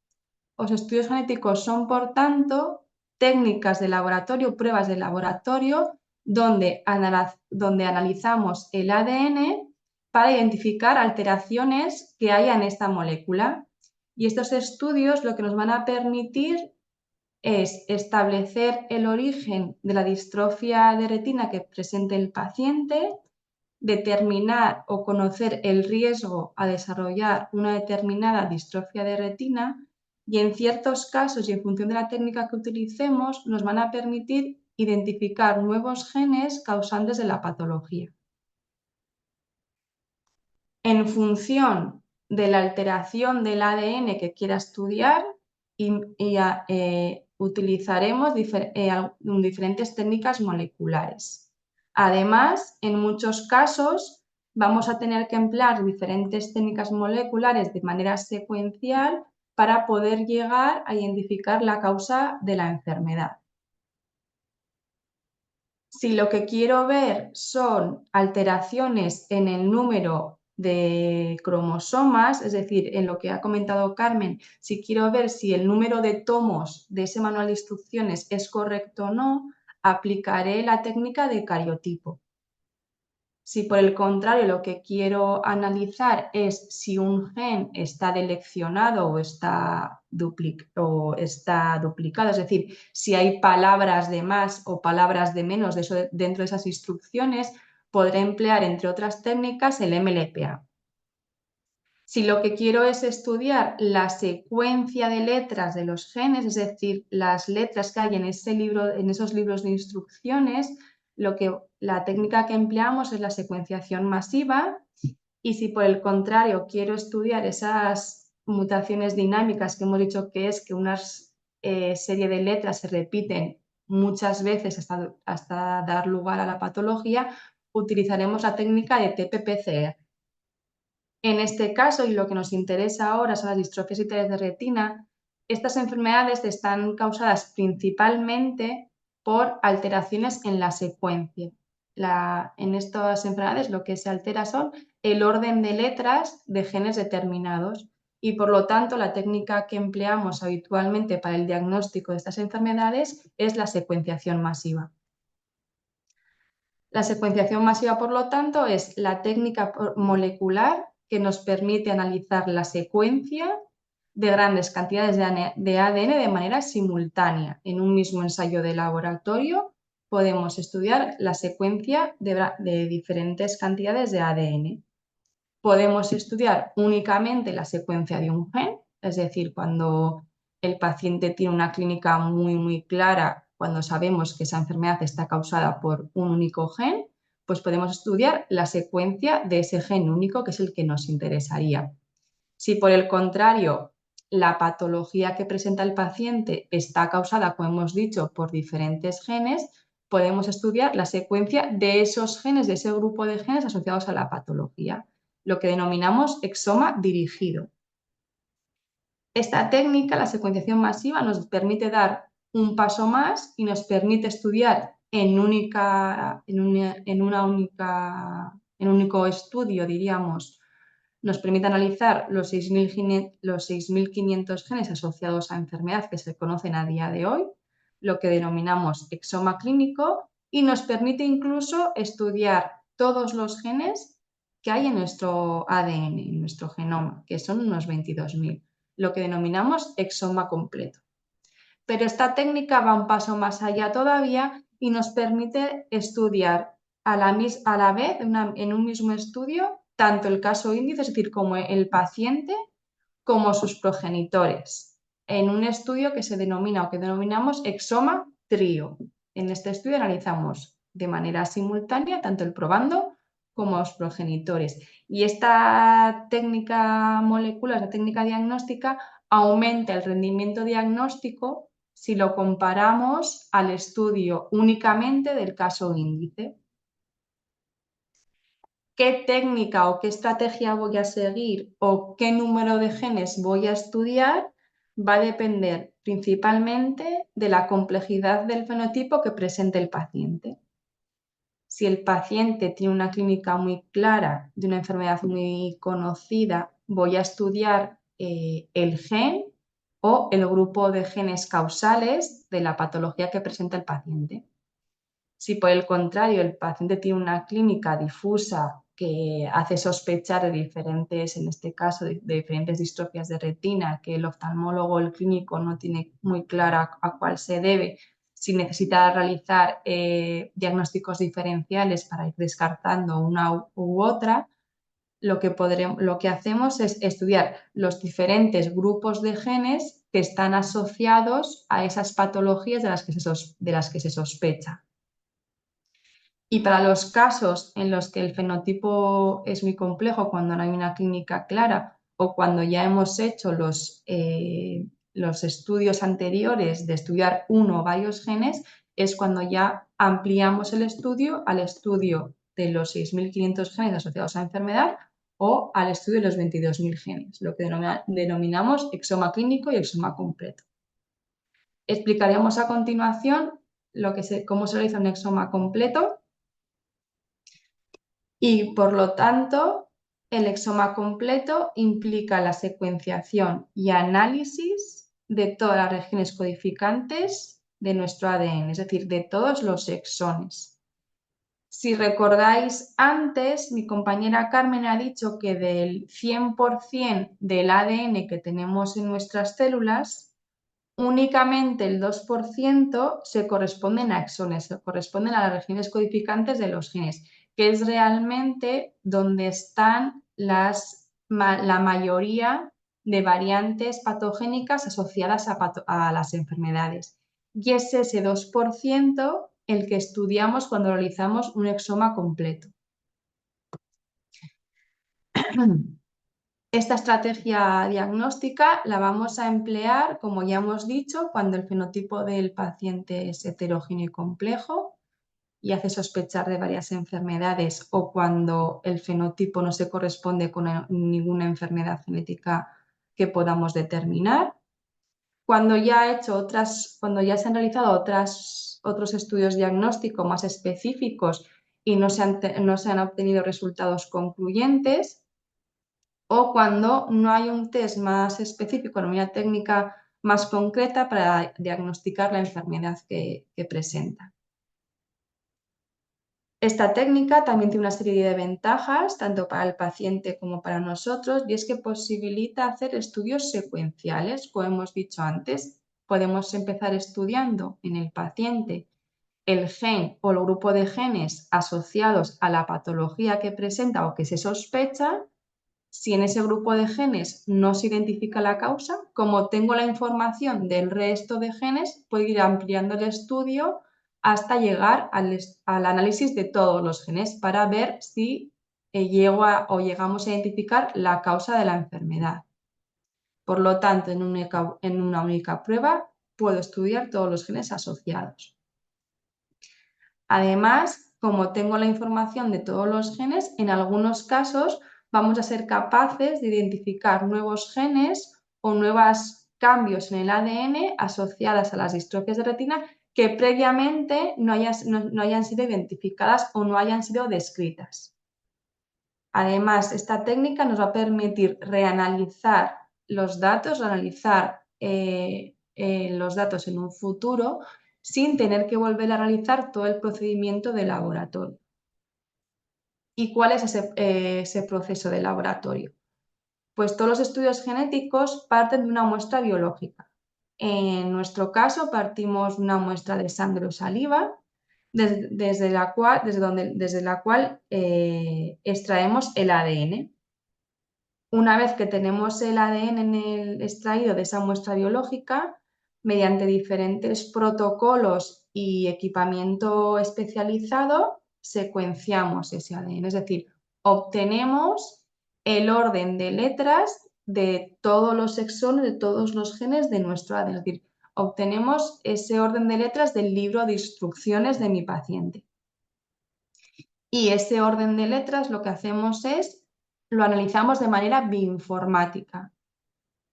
Los estudios genéticos son, por tanto, técnicas de laboratorio, pruebas de laboratorio, donde analizamos el ADN para identificar alteraciones que haya en esta molécula. Y estos estudios lo que nos van a permitir es establecer el origen de la distrofia de retina que presente el paciente, determinar o conocer el riesgo a desarrollar una determinada distrofia de retina y en ciertos casos y en función de la técnica que utilicemos nos van a permitir identificar nuevos genes causantes de la patología. En función de la alteración del ADN que quiera estudiar, utilizaremos diferentes técnicas moleculares. Además, en muchos casos vamos a tener que emplear diferentes técnicas moleculares de manera secuencial para poder llegar a identificar la causa de la enfermedad. Si lo que quiero ver son alteraciones en el número de cromosomas, es decir, en lo que ha comentado Carmen, si quiero ver si el número de tomos de ese manual de instrucciones es correcto o no, aplicaré la técnica de cariotipo. Si por el contrario lo que quiero analizar es si un gen está deleccionado o está duplicado, es decir, si hay palabras de más o palabras de menos dentro de esas instrucciones, podré emplear, entre otras técnicas, el MLPA. Si lo que quiero es estudiar la secuencia de letras de los genes, es decir, las letras que hay en esos libros de instrucciones, la técnica que empleamos es la secuenciación masiva. Y si por el contrario quiero estudiar esas mutaciones dinámicas que hemos dicho que es que una serie de letras se repiten muchas veces hasta dar lugar a la patología, utilizaremos la técnica de TP-PCR. En este caso, y lo que nos interesa ahora son las distrofias itiales de retina, estas enfermedades están causadas principalmente por alteraciones en la secuencia. En estas enfermedades lo que se altera son el orden de letras de genes determinados y por lo tanto la técnica que empleamos habitualmente para el diagnóstico de estas enfermedades es la secuenciación masiva. La secuenciación masiva, por lo tanto, es la técnica molecular que nos permite analizar la secuencia de grandes cantidades de ADN de manera simultánea. En un mismo ensayo de laboratorio podemos estudiar la secuencia de diferentes cantidades de ADN. Podemos estudiar únicamente la secuencia de un gen, es decir, cuando el paciente tiene una clínica muy clara, cuando sabemos que esa enfermedad está causada por un único gen, pues podemos estudiar la secuencia de ese gen único, que es el que nos interesaría. Si por el contrario la patología que presenta el paciente está causada, como hemos dicho, por diferentes genes, podemos estudiar la secuencia de esos genes, de ese grupo de genes asociados a la patología, lo que denominamos exoma dirigido. Esta técnica, la secuenciación masiva, nos permite dar un paso más y nos permite estudiar en un único estudio, diríamos, nos permite analizar los 6.500 genes asociados a enfermedad que se conocen a día de hoy, lo que denominamos exoma clínico, y nos permite incluso estudiar todos los genes que hay en nuestro ADN, en nuestro genoma, que son unos 22.000, lo que denominamos exoma completo. Pero esta técnica va un paso más allá todavía y nos permite estudiar a la vez en un mismo estudio tanto el caso índice, es decir, como el paciente, como sus progenitores, en un estudio que se denomina o que denominamos exoma trío. En este estudio analizamos de manera simultánea tanto el probando como los progenitores. Y esta técnica molecular, esta técnica diagnóstica, aumenta el rendimiento diagnóstico si lo comparamos al estudio únicamente del caso índice. ¿Qué técnica o qué estrategia voy a seguir o qué número de genes voy a estudiar? Va a depender principalmente de la complejidad del fenotipo que presente el paciente. Si el paciente tiene una clínica muy clara de una enfermedad muy conocida, voy a estudiar el gen o el grupo de genes causales de la patología que presenta el paciente. Si por el contrario el paciente tiene una clínica difusa que hace sospechar de diferentes, en este caso, de diferentes distrofias de retina, que el oftalmólogo o el clínico no tiene muy clara a cuál se debe, si necesita realizar diagnósticos diferenciales para ir descartando una u otra, lo que hacemos es estudiar los diferentes grupos de genes que están asociados a esas patologías de las que se sospecha. Y para los casos en los que el fenotipo es muy complejo, cuando no hay una clínica clara o cuando ya hemos hecho los estudios anteriores de estudiar uno o varios genes, es cuando ya ampliamos el estudio al estudio de los 6.500 genes asociados a la enfermedad o al estudio de los 22.000 genes, lo que denominamos exoma clínico y exoma completo. Explicaremos a continuación cómo se realiza un exoma completo. Y, por lo tanto, el exoma completo implica la secuenciación y análisis de todas las regiones codificantes de nuestro ADN, es decir, de todos los exones. Si recordáis antes, mi compañera Carmen ha dicho que del 100% del ADN que tenemos en nuestras células, únicamente el 2% se corresponden a exones, se corresponden a las regiones codificantes de los genes. que es realmente donde están la mayoría de variantes patogénicas asociadas a las enfermedades. Y es ese 2% el que estudiamos cuando realizamos un exoma completo. Esta estrategia diagnóstica la vamos a emplear, como ya hemos dicho, cuando el fenotipo del paciente es heterogéneo y complejo y hace sospechar de varias enfermedades, o cuando el fenotipo no se corresponde con ninguna enfermedad genética que podamos determinar. Cuando ya se han realizado otros estudios diagnósticos más específicos y no se han obtenido resultados concluyentes, o cuando no hay un test más específico, una técnica más concreta para diagnosticar la enfermedad que presenta. Esta técnica también tiene una serie de ventajas, tanto para el paciente como para nosotros, y es que posibilita hacer estudios secuenciales. Como hemos dicho antes, podemos empezar estudiando en el paciente el gen o el grupo de genes asociados a la patología que presenta o que se sospecha. Si en ese grupo de genes no se identifica la causa, como tengo la información del resto de genes, puedo ir ampliando el estudio hasta llegar al análisis de todos los genes para ver si llegamos a identificar la causa de la enfermedad. Por lo tanto, en una única prueba puedo estudiar todos los genes asociados. Además, como tengo la información de todos los genes, en algunos casos vamos a ser capaces de identificar nuevos genes o nuevos cambios en el ADN asociadas a las distrofias de retina que previamente no hayan sido identificadas o no hayan sido descritas. Además, esta técnica nos va a permitir reanalizar los datos, los datos en un futuro sin tener que volver a realizar todo el procedimiento de laboratorio. ¿Y cuál es ese proceso de laboratorio? Pues todos los estudios genéticos parten de una muestra biológica. En nuestro caso partimos de una muestra de sangre o saliva, desde la cual extraemos el ADN. Una vez que tenemos el ADN extraído de esa muestra biológica, mediante diferentes protocolos y equipamiento especializado, secuenciamos ese ADN, es decir, obtenemos el orden de letras de todos los exones, de todos los genes de nuestro ADN, es decir, obtenemos ese orden de letras del libro de instrucciones de mi paciente. Y ese orden de letras lo que hacemos lo analizamos de manera bioinformática.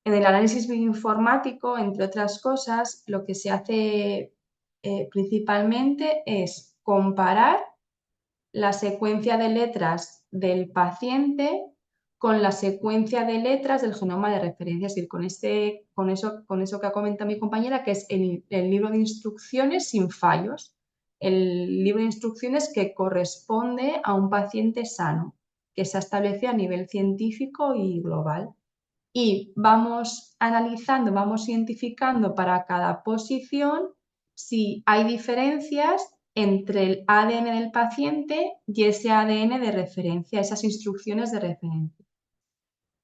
En el análisis bioinformático, entre otras cosas, lo que se hace principalmente es comparar la secuencia de letras del paciente con la secuencia de letras del genoma de referencia, es decir, con eso que ha comentado mi compañera, que es el libro de instrucciones sin fallos, el libro de instrucciones que corresponde a un paciente sano, que se ha establecido a nivel científico y global. Y vamos analizando, vamos identificando para cada posición si hay diferencias entre el ADN del paciente y ese ADN de referencia, esas instrucciones de referencia.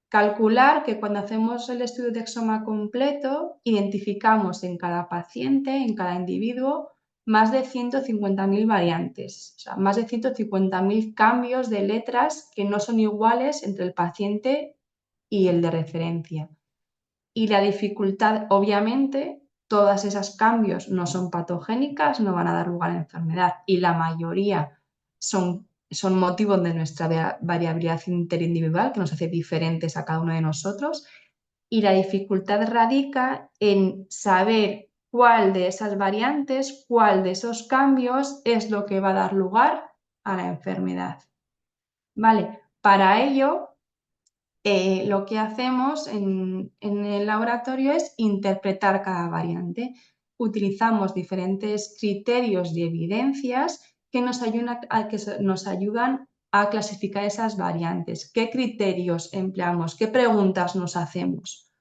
Calcular que cuando hacemos el estudio de exoma completo, identificamos en cada paciente, en cada individuo, más de 150.000 variantes, o sea, más de 150.000 cambios de letras que no son iguales entre el paciente y el de referencia. Y la dificultad, obviamente, todos esos cambios no son patogénicas, no van a dar lugar a enfermedad y la mayoría son motivos de nuestra variabilidad interindividual que nos hace diferentes a cada uno de nosotros. Y la dificultad radica en saber cuál de esas variantes, cuál de esos cambios es lo que va a dar lugar a la enfermedad. Vale, para ello lo que hacemos en el laboratorio es interpretar cada variante. Utilizamos diferentes criterios y evidencias que nos ayudan a clasificar esas variantes. ¿Qué criterios empleamos? ¿Qué preguntas nos hacemos?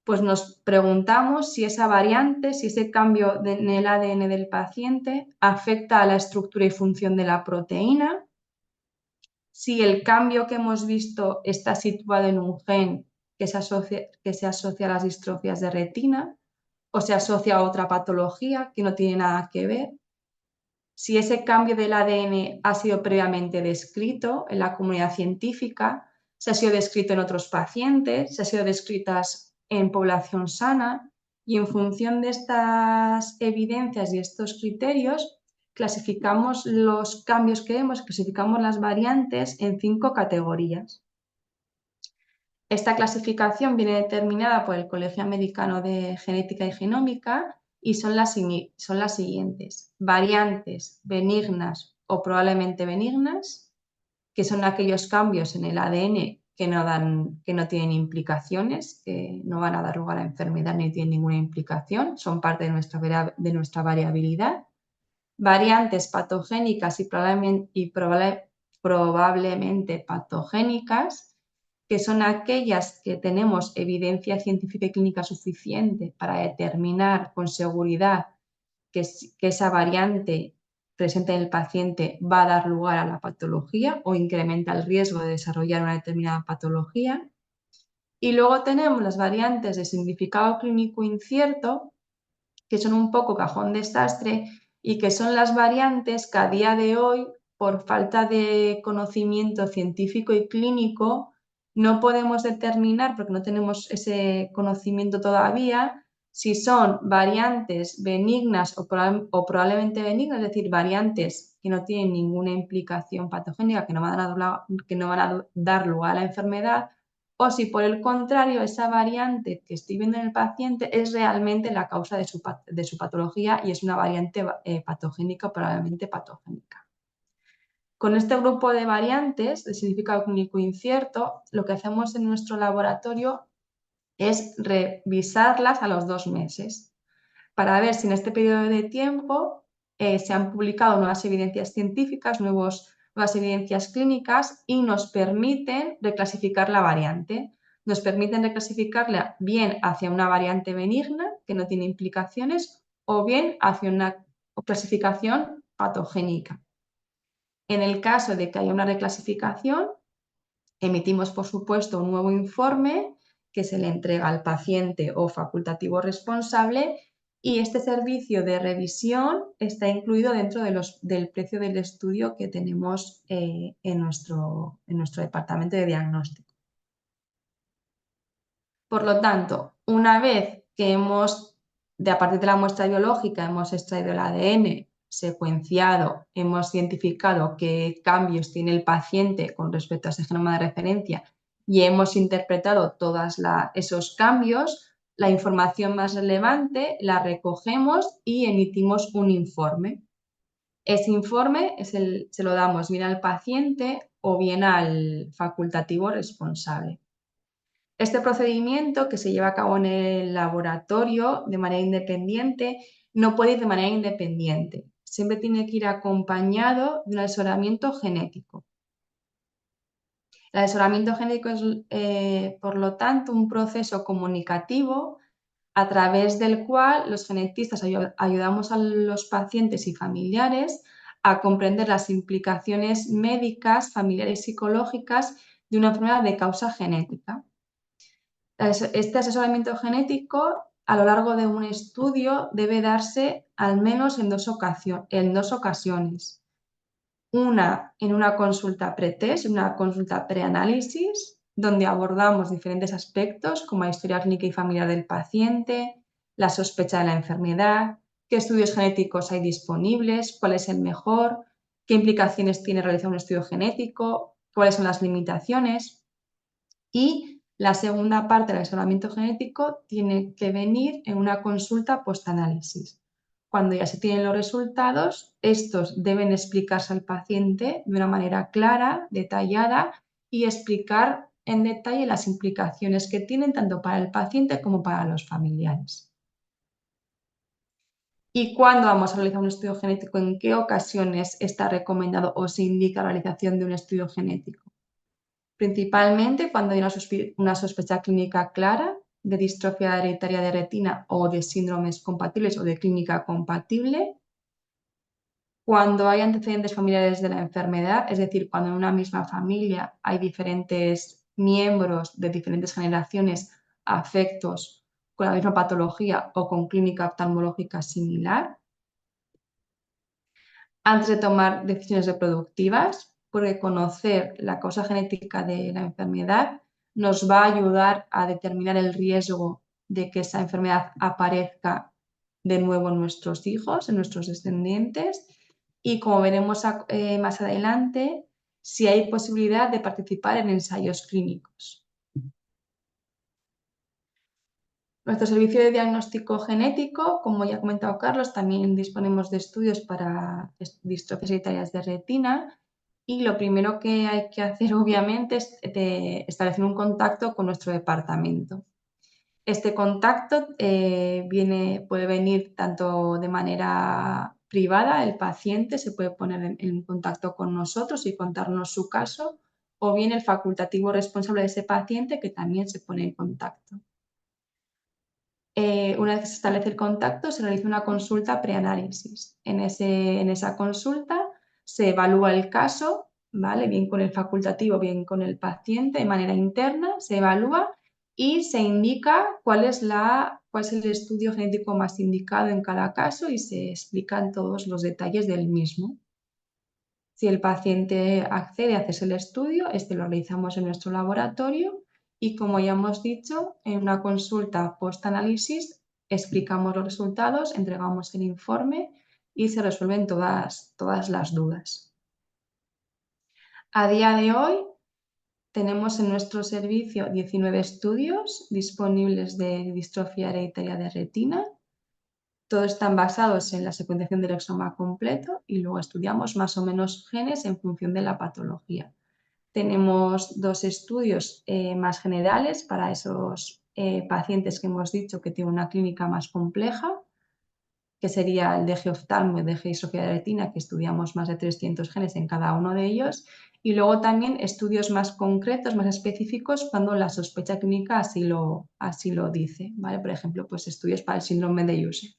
Pues nos preguntamos si esa variante, si ese cambio en el ADN del paciente afecta a la estructura y función de la proteína, si el cambio que hemos visto está situado en un gen que se asocia a las distrofias de retina o se asocia a otra patología que no tiene nada que ver. Si ese cambio del ADN ha sido previamente descrito en la comunidad científica, se ha sido descrito en otros pacientes, se ha sido descritas en población sana, y en función de estas evidencias y estos criterios clasificamos los cambios que vemos, clasificamos las variantes en 5 categorías. Esta clasificación viene determinada por el Colegio Americano de Genética y Genómica y son las siguientes: variantes benignas o probablemente benignas, que son aquellos cambios en el ADN que no tienen implicaciones, que no van a dar lugar a enfermedad ni tienen ninguna implicación, son parte de nuestra variabilidad. Variantes patogénicas y probablemente patogénicas, que son aquellas que tenemos evidencia científica y clínica suficiente para determinar con seguridad que esa variante presente en el paciente va a dar lugar a la patología o incrementa el riesgo de desarrollar una determinada patología. Y luego tenemos las variantes de significado clínico incierto, que son un poco cajón desastre y que son las variantes que a día de hoy, por falta de conocimiento científico y clínico, no podemos determinar, porque no tenemos ese conocimiento todavía, si son variantes benignas o probablemente benignas, es decir, variantes que no tienen ninguna implicación patogénica, que no van a dar lugar a la enfermedad, o si por el contrario esa variante que estoy viendo en el paciente es realmente la causa de su patología y es una variante patogénica o probablemente patogénica. Con este grupo de variantes de significado clínico incierto, lo que hacemos en nuestro laboratorio es revisarlas a los 2 meses para ver si en este periodo de tiempo se han publicado nuevas evidencias científicas, nuevas evidencias clínicas y nos permiten reclasificar la variante. Nos permiten reclasificarla bien hacia una variante benigna que no tiene implicaciones o bien hacia una clasificación patogénica. En el caso de que haya una reclasificación, emitimos, por supuesto, un nuevo informe que se le entrega al paciente o facultativo responsable, y este servicio de revisión está incluido dentro del precio del estudio que tenemos en nuestro departamento de diagnóstico. Por lo tanto, una vez que a partir de la muestra biológica, hemos extraído el ADN, secuenciado, hemos identificado qué cambios tiene el paciente con respecto a ese genoma de referencia y hemos interpretado todos esos cambios, la información más relevante la recogemos y emitimos un informe. Ese informe se lo damos bien al paciente o bien al facultativo responsable. Este procedimiento, que se lleva a cabo en el laboratorio de manera independiente, no puede ir de manera independiente. Siempre tiene que ir acompañado de un asesoramiento genético. El asesoramiento genético es, por lo tanto, un proceso comunicativo a través del cual los genetistas ayudamos a los pacientes y familiares a comprender las implicaciones médicas, familiares y psicológicas de una enfermedad de causa genética. Este asesoramiento genético, a lo largo de un estudio, debe darse al menos en dos ocasiones. Una en una consulta pretest, una consulta preanálisis, donde abordamos diferentes aspectos como la historia clínica y familiar del paciente, la sospecha de la enfermedad, qué estudios genéticos hay disponibles, cuál es el mejor, qué implicaciones tiene realizar un estudio genético, cuáles son las limitaciones. Y la segunda parte del asesoramiento genético tiene que venir en una consulta postanálisis. Cuando ya se tienen los resultados, estos deben explicarse al paciente de una manera clara, detallada, y explicar en detalle las implicaciones que tienen tanto para el paciente como para los familiares. ¿Y cuándo vamos a realizar un estudio genético? ¿En qué ocasiones está recomendado o se indica la realización de un estudio genético? Principalmente cuando hay una sospecha clínica clara de distrofia hereditaria de retina o de síndromes compatibles o de clínica compatible, cuando hay antecedentes familiares de la enfermedad, es decir, cuando en una misma familia hay diferentes miembros de diferentes generaciones afectos con la misma patología o con clínica oftalmológica similar. Antes de tomar decisiones reproductivas, porque conocer la causa genética de la enfermedad nos va a ayudar a determinar el riesgo de que esa enfermedad aparezca de nuevo en nuestros hijos, en nuestros descendientes, y como veremos más adelante, si hay posibilidad de participar en ensayos clínicos. Nuestro servicio de diagnóstico genético, como ya ha comentado Carlos, también disponemos de estudios para distrofias hereditarias de retina, y lo primero que hay que hacer obviamente es establecer un contacto con nuestro departamento. Este contacto puede venir tanto de manera privada, el paciente se puede poner en contacto con nosotros y contarnos su caso, o bien el facultativo responsable de ese paciente que también se pone en contacto. Una vez que se establece el contacto, se realiza una consulta preanálisis. En esa consulta se evalúa el caso, ¿vale? Bien con el facultativo, bien con el paciente, de manera interna, se evalúa y se indica cuál es el estudio genético más indicado en cada caso y se explican todos los detalles del mismo. Si el paciente accede a hacerse el estudio, lo realizamos en nuestro laboratorio y, como ya hemos dicho, en una consulta post-análisis explicamos los resultados, entregamos el informe y se resuelven todas las dudas. A día de hoy tenemos en nuestro servicio 19 estudios disponibles de distrofia hereditaria de retina. Todos están basados en la secuenciación del exoma completo y luego estudiamos más o menos genes en función de la patología. Tenemos 2 estudios más generales para esos pacientes que hemos dicho que tienen una clínica más compleja, que sería el de oftalmo y el de distrofia de retina, que estudiamos más de 300 genes en cada uno de ellos, y luego también estudios más concretos, más específicos, cuando la sospecha clínica así lo dice, ¿vale? Por ejemplo, pues estudios para el síndrome de Usher.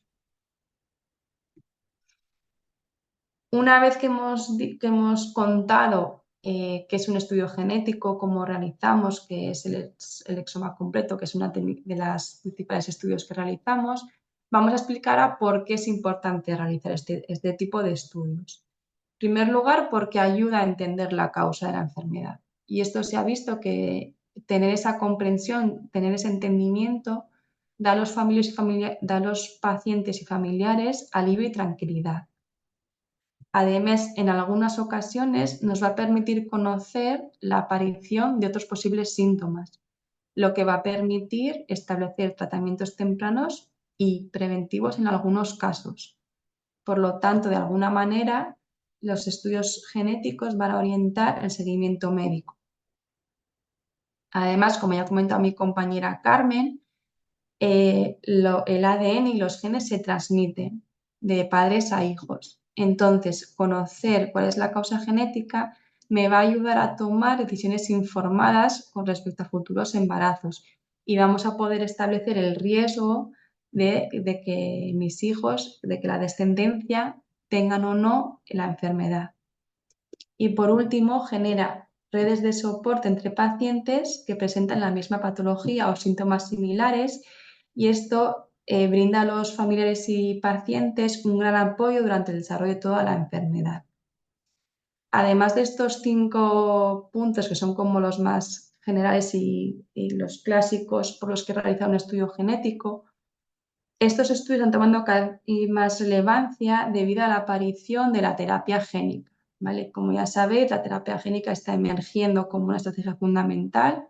Una vez que hemos contado qué es un estudio genético, cómo realizamos, qué es el exoma completo, que es una de las principales estudios que realizamos, vamos a explicar por qué es importante realizar este tipo de estudios. En primer lugar, porque ayuda a entender la causa de la enfermedad. Y esto se ha visto que tener esa comprensión, tener ese entendimiento, da a los pacientes y familiares alivio y tranquilidad. Además, en algunas ocasiones nos va a permitir conocer la aparición de otros posibles síntomas, lo que va a permitir establecer tratamientos tempranos y preventivos en algunos casos. Por lo tanto, de alguna manera, los estudios genéticos van a orientar el seguimiento médico. Además, como ya ha comentado mi compañera Carmen, el ADN y los genes se transmiten de padres a hijos. Entonces, conocer cuál es la causa genética me va a ayudar a tomar decisiones informadas con respecto a futuros embarazos y vamos a poder establecer el riesgo de que mis hijos, de que la descendencia tengan o no la enfermedad. Y por último, genera redes de soporte entre pacientes que presentan la misma patología o síntomas similares, y esto brinda a los familiares y pacientes un gran apoyo durante el desarrollo de toda la enfermedad. Además de estos 5 puntos, que son como los más generales y los clásicos por los que realiza un estudio genético, estos estudios están tomando cada vez más relevancia debido a la aparición de la terapia génica, ¿vale? Como ya sabéis, la terapia génica está emergiendo como una estrategia fundamental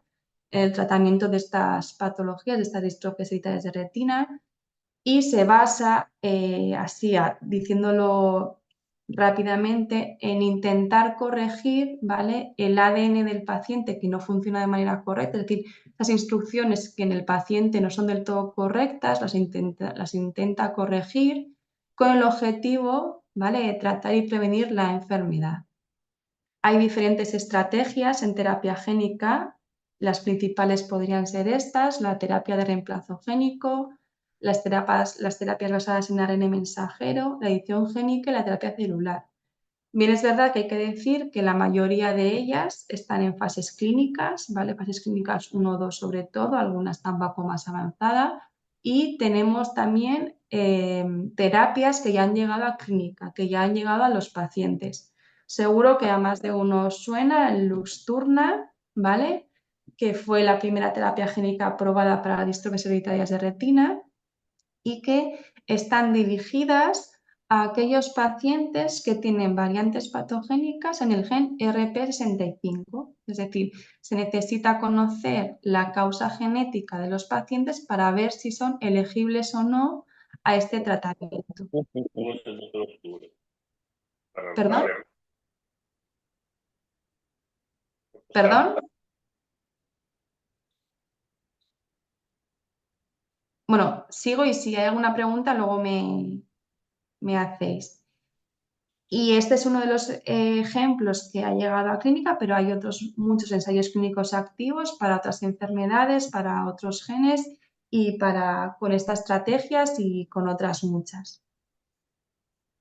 en el tratamiento de estas patologías, de estas distrofias hereditarias de retina, y se basa, diciéndolo rápidamente, en intentar corregir, ¿vale?, el ADN del paciente que no funciona de manera correcta, es decir, las instrucciones que en el paciente no son del todo correctas, las intenta corregir con el objetivo, ¿vale?, de tratar y prevenir la enfermedad. Hay diferentes estrategias en terapia génica. Las principales podrían ser estas: la terapia de reemplazo génico, las terapias basadas en ARN mensajero, la edición génica y la terapia celular. Bien, es verdad que hay que decir que la mayoría de ellas están en fases clínicas, ¿vale? Fases clínicas 1 o 2 sobre todo, algunas están un poco más avanzadas. Y tenemos también terapias que ya han llegado a clínica, que ya han llegado a los pacientes. Seguro que a más de uno os suena el Luxturna, ¿vale? Que fue la primera terapia génica aprobada para distrofias hereditarias de retina y que están dirigidas a aquellos pacientes que tienen variantes patogénicas en el gen RP65. Es decir, se necesita conocer la causa genética de los pacientes para ver si son elegibles o no a este tratamiento. ¿Perdón? ¿Perdón? Bueno, sigo y si hay alguna pregunta luego me hacéis. Y este es uno de los ejemplos que ha llegado a clínica, pero hay otros muchos ensayos clínicos activos para otras enfermedades, para otros genes y con estas estrategias y con otras muchas.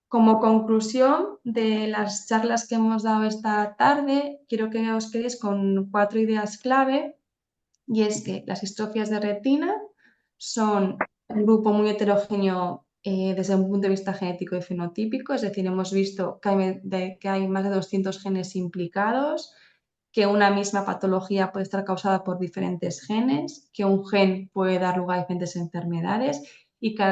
Como conclusión de las charlas que hemos dado esta tarde, quiero que os quedéis con 4 ideas clave, y es que las distrofias de retina son un grupo muy heterogéneo desde un punto de vista genético y fenotípico, es decir, hemos visto que hay más de 200 genes implicados, que una misma patología puede estar causada por diferentes genes, que un gen puede dar lugar a diferentes enfermedades y que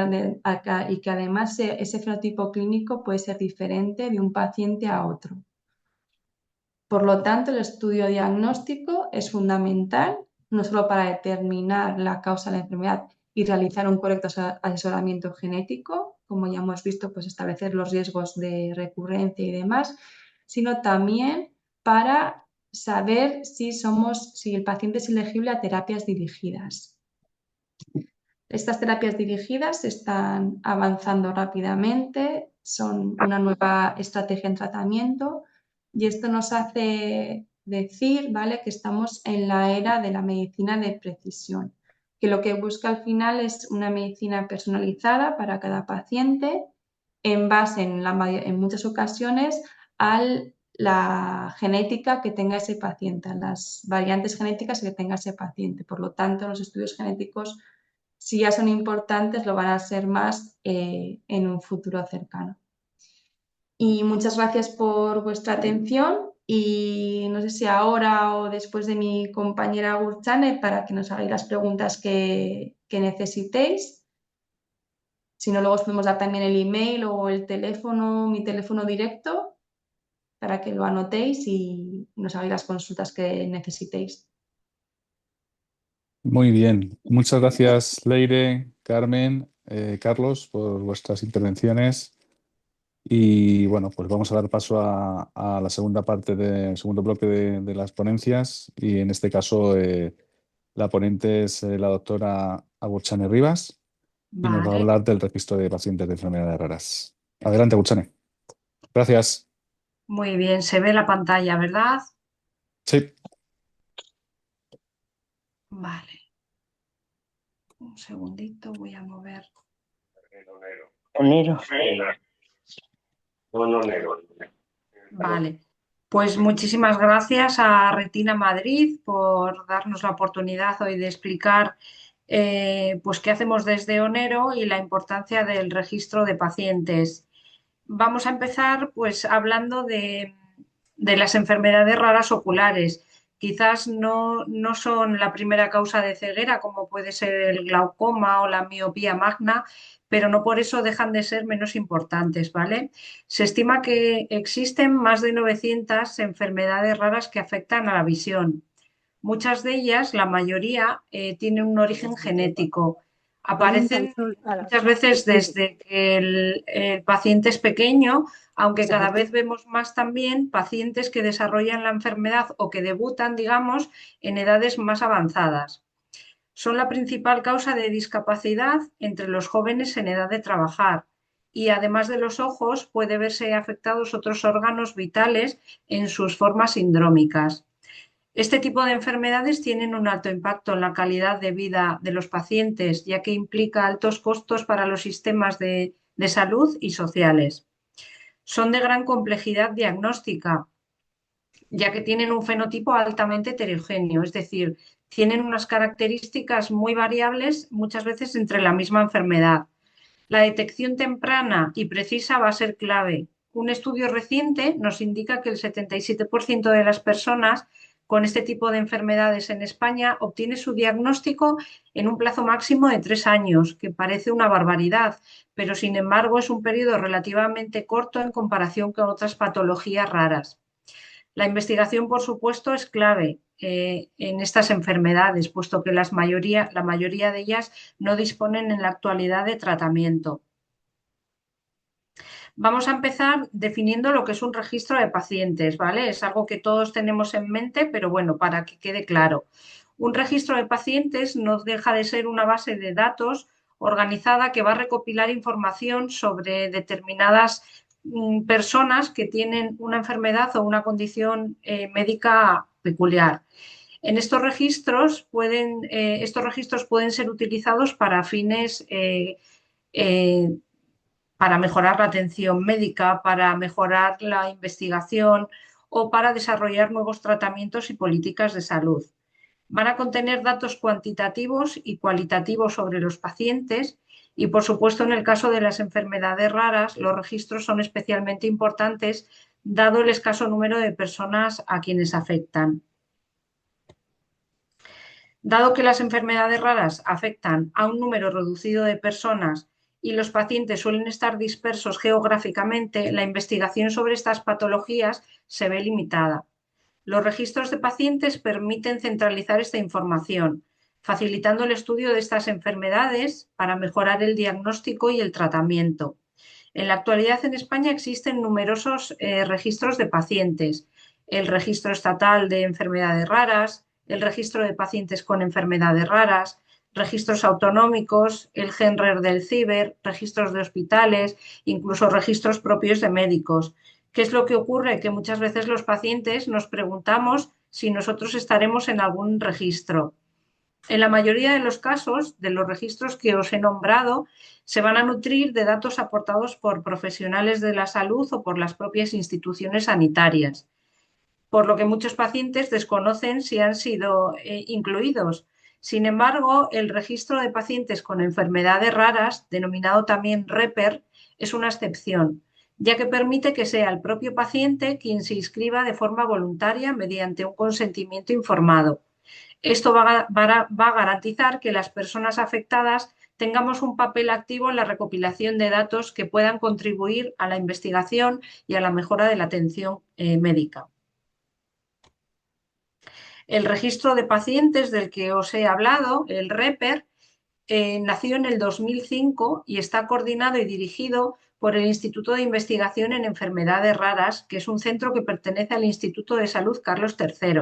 además ese fenotipo clínico puede ser diferente de un paciente a otro. Por lo tanto, el estudio diagnóstico es fundamental, no solo para determinar la causa de la enfermedad y realizar un correcto asesoramiento genético, como ya hemos visto, pues establecer los riesgos de recurrencia y demás, sino también para saber si el paciente es elegible a terapias dirigidas. Estas terapias dirigidas están avanzando rápidamente, son una nueva estrategia en tratamiento y esto nos hace decir, ¿vale?, que estamos en la era de la medicina de precisión, que lo que busca al final es una medicina personalizada para cada paciente en base en muchas ocasiones a la genética que tenga ese paciente, a las variantes genéticas que tenga ese paciente. Por lo tanto, los estudios genéticos, si ya son importantes, lo van a ser más en un futuro cercano. Y muchas gracias por vuestra atención y no sé si ahora o después de mi compañera Gurchane para que nos hagáis las preguntas que necesitéis. Si no, luego os podemos dar también el email o el teléfono, mi teléfono directo, para que lo anotéis y nos hagáis las consultas que necesitéis. Muy bien. Muchas gracias, Leire, Carmen, Carlos, por vuestras intervenciones. Y bueno, pues vamos a dar paso a la segunda parte del segundo bloque de las ponencias. Y en este caso, la ponente es la doctora Agurchane Rivas y nos va a Vale, hablar del registro de pacientes de enfermedades raras. Adelante, Agurchane. Gracias. muy bien. Se ve la pantalla, ¿verdad? Sí. Vale. Un segundito, voy a mover. Onero. Vale. Pues muchísimas gracias a Retina Madrid por darnos la oportunidad hoy de explicar pues qué hacemos desde Onero y la importancia del registro de pacientes. Vamos a empezar pues hablando de las enfermedades raras oculares. Quizás no son la primera causa de ceguera, como puede ser el glaucoma o la miopía magna, pero no por eso dejan de ser menos importantes, ¿vale? Se estima que existen más de 900 enfermedades raras que afectan a la visión. Muchas de ellas, la mayoría, tienen un origen genético. Aparecen muchas veces desde que el paciente es pequeño, aunque cada vez vemos más también pacientes que desarrollan la enfermedad o que debutan, digamos, en edades más avanzadas. Son la principal causa de discapacidad entre los jóvenes en edad de trabajar y además de los ojos puede verse afectados otros órganos vitales en sus formas sindrómicas. Este tipo de enfermedades tienen un alto impacto en la calidad de vida de los pacientes, ya que implica altos costos para los sistemas de salud y sociales. son de gran complejidad diagnóstica, ya que tienen un fenotipo altamente heterogéneo, es decir, tienen unas características muy variables muchas veces entre la misma enfermedad. La detección temprana y precisa va a ser clave. Un estudio reciente nos indica que el 77% de las personas con este tipo de enfermedades en España obtiene su diagnóstico en un plazo máximo de 3 años, que parece una barbaridad, pero sin embargo es un periodo relativamente corto en comparación con otras patologías raras. La investigación, por supuesto, es clave en estas enfermedades, puesto que la mayoría de ellas no disponen en la actualidad de tratamiento. Vamos a empezar definiendo lo que es un registro de pacientes, ¿vale? Es algo que todos tenemos en mente, pero bueno, para que quede claro. Un registro de pacientes no deja de ser una base de datos organizada que va a recopilar información sobre determinadas personas que tienen una enfermedad o una condición médica peculiar. En estos registros pueden ser utilizados para fines para mejorar la atención médica, para mejorar la investigación o para desarrollar nuevos tratamientos y políticas de salud. Van a contener datos cuantitativos y cualitativos sobre los pacientes y, por supuesto, en el caso de las enfermedades raras, los registros son especialmente importantes dado el escaso número de personas a quienes afectan. Dado que las enfermedades raras afectan a un número reducido de personas y los pacientes suelen estar dispersos geográficamente, la investigación sobre estas patologías se ve limitada. Los registros de pacientes permiten centralizar esta información, facilitando el estudio de estas enfermedades para mejorar el diagnóstico y el tratamiento. En la actualidad en España existen numerosos registros de pacientes, el Registro Estatal de Enfermedades Raras, el Registro de Pacientes con Enfermedades Raras, registros autonómicos, el GENRER del CIBER, registros de hospitales, incluso registros propios de médicos. ¿Qué es lo que ocurre? Que muchas veces los pacientes nos preguntamos si nosotros estaremos en algún registro. En la mayoría de los casos, de los registros que os he nombrado, se van a nutrir de datos aportados por profesionales de la salud o por las propias instituciones sanitarias, por lo que muchos pacientes desconocen si han sido incluidos. Sin embargo, el registro de pacientes con enfermedades raras, denominado también REPER, es una excepción, ya que permite que sea el propio paciente quien se inscriba de forma voluntaria mediante un consentimiento informado. Esto va a garantizar que las personas afectadas tengamos un papel activo en la recopilación de datos que puedan contribuir a la investigación y a la mejora de la atención médica. El registro de pacientes del que os he hablado, el REPER, nació en el 2005 y está coordinado y dirigido por el Instituto de Investigación en Enfermedades Raras, que es un centro que pertenece al Instituto de Salud Carlos III.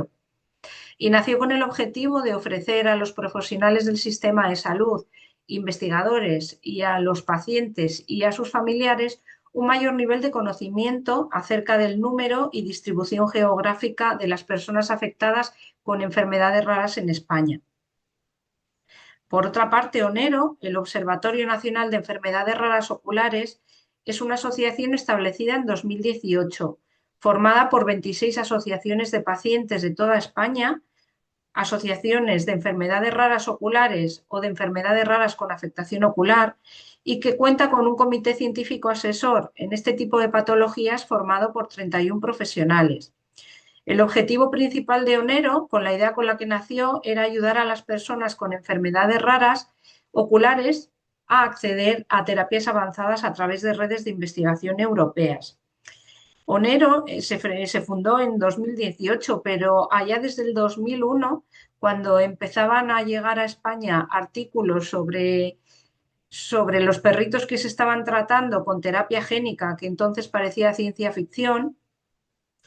Y nació con el objetivo de ofrecer a los profesionales del sistema de salud, investigadores y a los pacientes y a sus familiares un mayor nivel de conocimiento acerca del número y distribución geográfica de las personas afectadas con enfermedades raras en España. Por otra parte, ONERO, el Observatorio Nacional de Enfermedades Raras Oculares, es una asociación establecida en 2018, formada por 26 asociaciones de pacientes de toda España, asociaciones de enfermedades raras oculares o de enfermedades raras con afectación ocular, y que cuenta con un comité científico asesor en este tipo de patologías formado por 31 profesionales. El objetivo principal de ONERO, con la idea con la que nació, era ayudar a las personas con enfermedades raras oculares a acceder a terapias avanzadas a través de redes de investigación europeas. ONERO se fundó en 2018, pero allá desde el 2001, cuando empezaban a llegar a España artículos sobre los perritos que se estaban tratando con terapia génica, que entonces parecía ciencia ficción,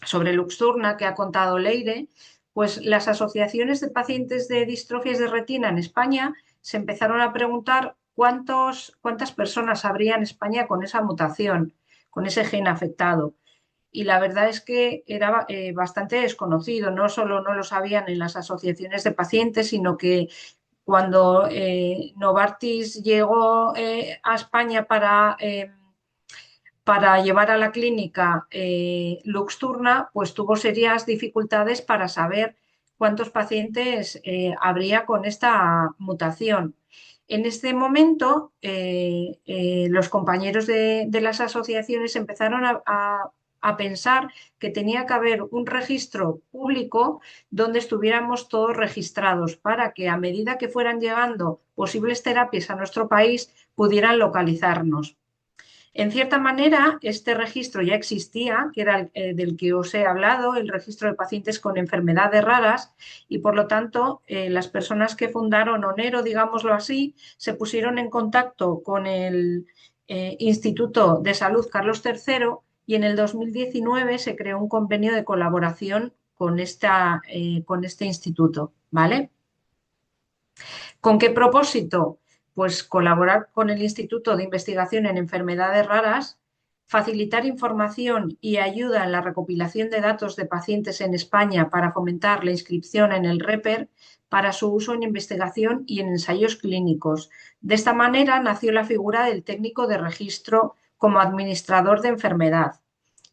sobre Luxturna, que ha contado Leire, pues las asociaciones de pacientes de distrofias de retina en España se empezaron a preguntar cuántas personas habría en España con esa mutación, con ese gen afectado. Y la verdad es que era bastante desconocido, no solo no lo sabían en las asociaciones de pacientes, sino que cuando Novartis llegó a España para para llevar a la clínica Luxturna, pues tuvo serias dificultades para saber cuántos pacientes habría con esta mutación. En este momento, los compañeros de las asociaciones empezaron a pensar que tenía que haber un registro público donde estuviéramos todos registrados para que a medida que fueran llegando posibles terapias a nuestro país pudieran localizarnos. En cierta manera, este registro ya existía, que era del que os he hablado, el registro de pacientes con enfermedades raras, y por lo tanto, las personas que fundaron Onero, digámoslo así, se pusieron en contacto con el Instituto de Salud Carlos III y en el 2019 se creó un convenio de colaboración con este instituto, ¿vale? ¿Con qué propósito? Pues colaborar con el Instituto de Investigación en Enfermedades Raras, facilitar información y ayuda en la recopilación de datos de pacientes en España para fomentar la inscripción en el REPER para su uso en investigación y en ensayos clínicos. De esta manera nació la figura del técnico de registro como administrador de enfermedad.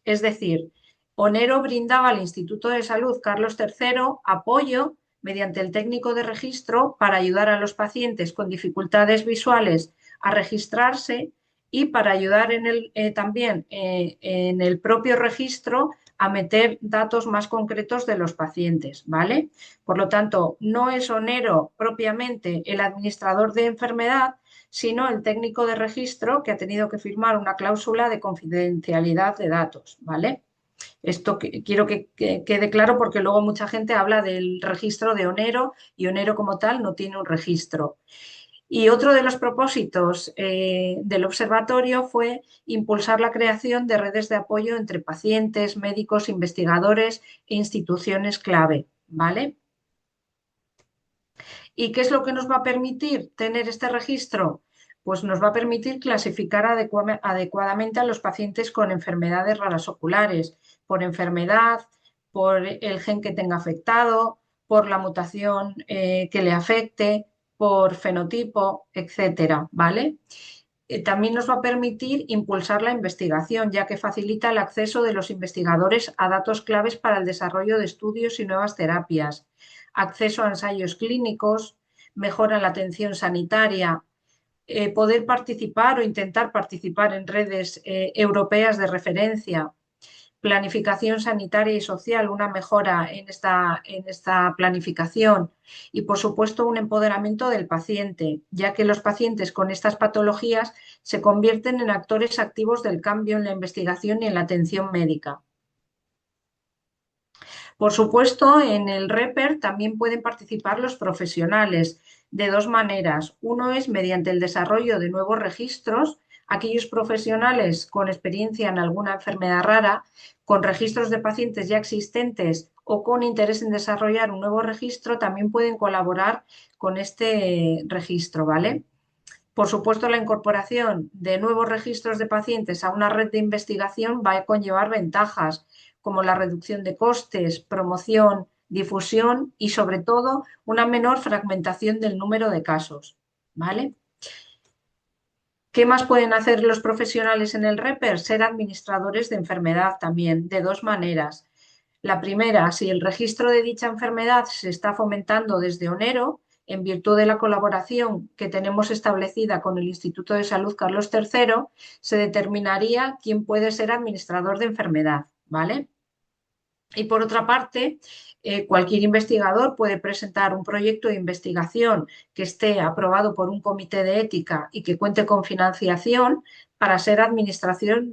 Es decir, Onero brindaba al Instituto de Salud Carlos III apoyo mediante el técnico de registro para ayudar a los pacientes con dificultades visuales a registrarse y para ayudar también en el propio registro a meter datos más concretos de los pacientes, ¿vale? Por lo tanto, no es Onero propiamente el administrador de enfermedad, sino el técnico de registro que ha tenido que firmar una cláusula de confidencialidad de datos, ¿vale? Esto quiero que quede claro porque luego mucha gente habla del registro de Onero y Onero como tal no tiene un registro. Y otro de los propósitos del observatorio fue impulsar la creación de redes de apoyo entre pacientes, médicos, investigadores e instituciones clave, ¿vale? ¿Y qué es lo que nos va a permitir tener este registro? Pues nos va a permitir clasificar adecuadamente a los pacientes con enfermedades raras oculares, por enfermedad, por el gen que tenga afectado, por la mutación que le afecte, por fenotipo, etcétera, ¿vale? También nos va a permitir impulsar la investigación, ya que facilita el acceso de los investigadores a datos claves para el desarrollo de estudios y nuevas terapias, acceso a ensayos clínicos, mejora la atención sanitaria, poder participar o intentar participar en redes europeas de referencia, planificación sanitaria y social, una mejora en esta planificación y, por supuesto, un empoderamiento del paciente, ya que los pacientes con estas patologías se convierten en actores activos del cambio en la investigación y en la atención médica. Por supuesto, en el REPER también pueden participar los profesionales de dos maneras. Uno es mediante el desarrollo de nuevos registros, aquellos profesionales con experiencia en alguna enfermedad rara, con registros de pacientes ya existentes o con interés en desarrollar un nuevo registro, también pueden colaborar con este registro, ¿vale? Por supuesto, la incorporación de nuevos registros de pacientes a una red de investigación va a conllevar ventajas como la reducción de costes, promoción, difusión y, sobre todo, una menor fragmentación del número de casos, ¿vale? ¿Qué más pueden hacer los profesionales en el REPER? Ser administradores de enfermedad también, de dos maneras. La primera, si el registro de dicha enfermedad se está fomentando desde Onero, en virtud de la colaboración que tenemos establecida con el Instituto de Salud Carlos III, se determinaría quién puede ser administrador de enfermedad, ¿vale? Y por otra parte, cualquier investigador puede presentar un proyecto de investigación que esté aprobado por un comité de ética y que cuente con financiación para ser administrador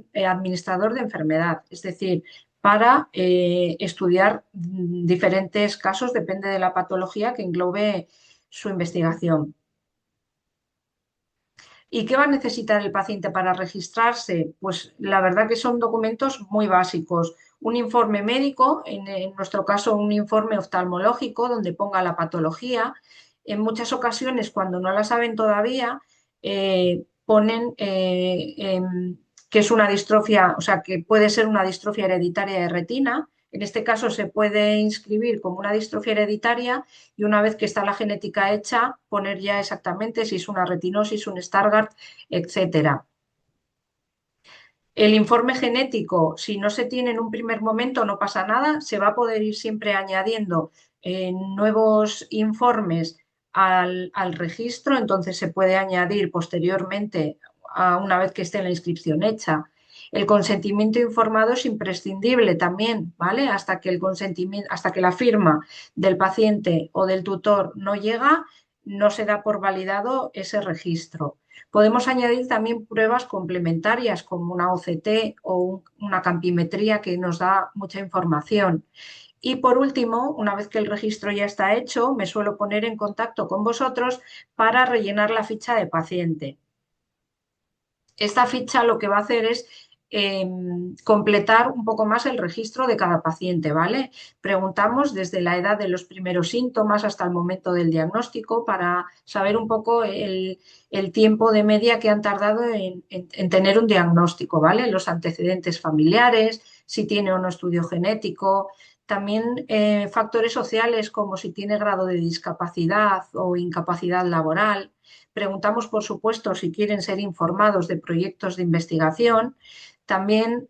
de enfermedad, es decir, para estudiar diferentes casos, depende de la patología que englobe su investigación. ¿Y qué va a necesitar el paciente para registrarse? Pues la verdad que son documentos muy básicos. Un informe médico, en nuestro caso un informe oftalmológico donde ponga la patología. En muchas ocasiones, cuando no la saben todavía, ponen que es una distrofia, o sea, que puede ser una distrofia hereditaria de retina. En este caso se puede inscribir como una distrofia hereditaria y una vez que está la genética hecha, poner ya exactamente si es una retinosis, un Stargardt, etcétera. El informe genético, si no se tiene en un primer momento, no pasa nada, se va a poder ir siempre añadiendo nuevos informes al registro, entonces se puede añadir posteriormente, una vez que esté la inscripción hecha. El consentimiento informado es imprescindible también, ¿vale? Hasta que el consentimiento, hasta que la firma del paciente o del tutor no llega, no se da por validado ese registro. Podemos añadir también pruebas complementarias como una OCT o una campimetría que nos da mucha información. Y por último, una vez que el registro ya está hecho, me suelo poner en contacto con vosotros para rellenar la ficha de paciente. Esta ficha lo que va a hacer es completar un poco más el registro de cada paciente, ¿vale? Preguntamos desde la edad de los primeros síntomas hasta el momento del diagnóstico para saber un poco el tiempo de media que han tardado en tener un diagnóstico, ¿vale? Los antecedentes familiares, si tiene o no estudio genético, también factores sociales como si tiene grado de discapacidad o incapacidad laboral. Preguntamos, por supuesto, si quieren ser informados de proyectos de investigación. También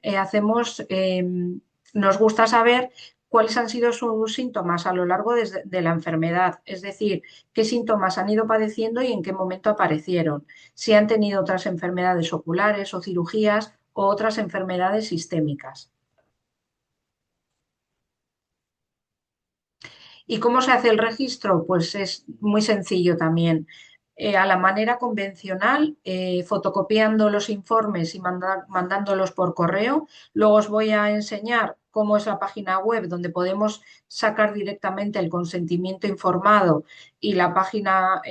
nos gusta saber cuáles han sido sus síntomas a lo largo de la enfermedad, es decir, qué síntomas han ido padeciendo y en qué momento aparecieron, si han tenido otras enfermedades oculares o cirugías o otras enfermedades sistémicas. ¿Y cómo se hace el registro? Pues es muy sencillo también. A la manera convencional, fotocopiando los informes y mandándolos por correo. Luego os voy a enseñar cómo es la página web donde podemos sacar directamente el consentimiento informado y la página,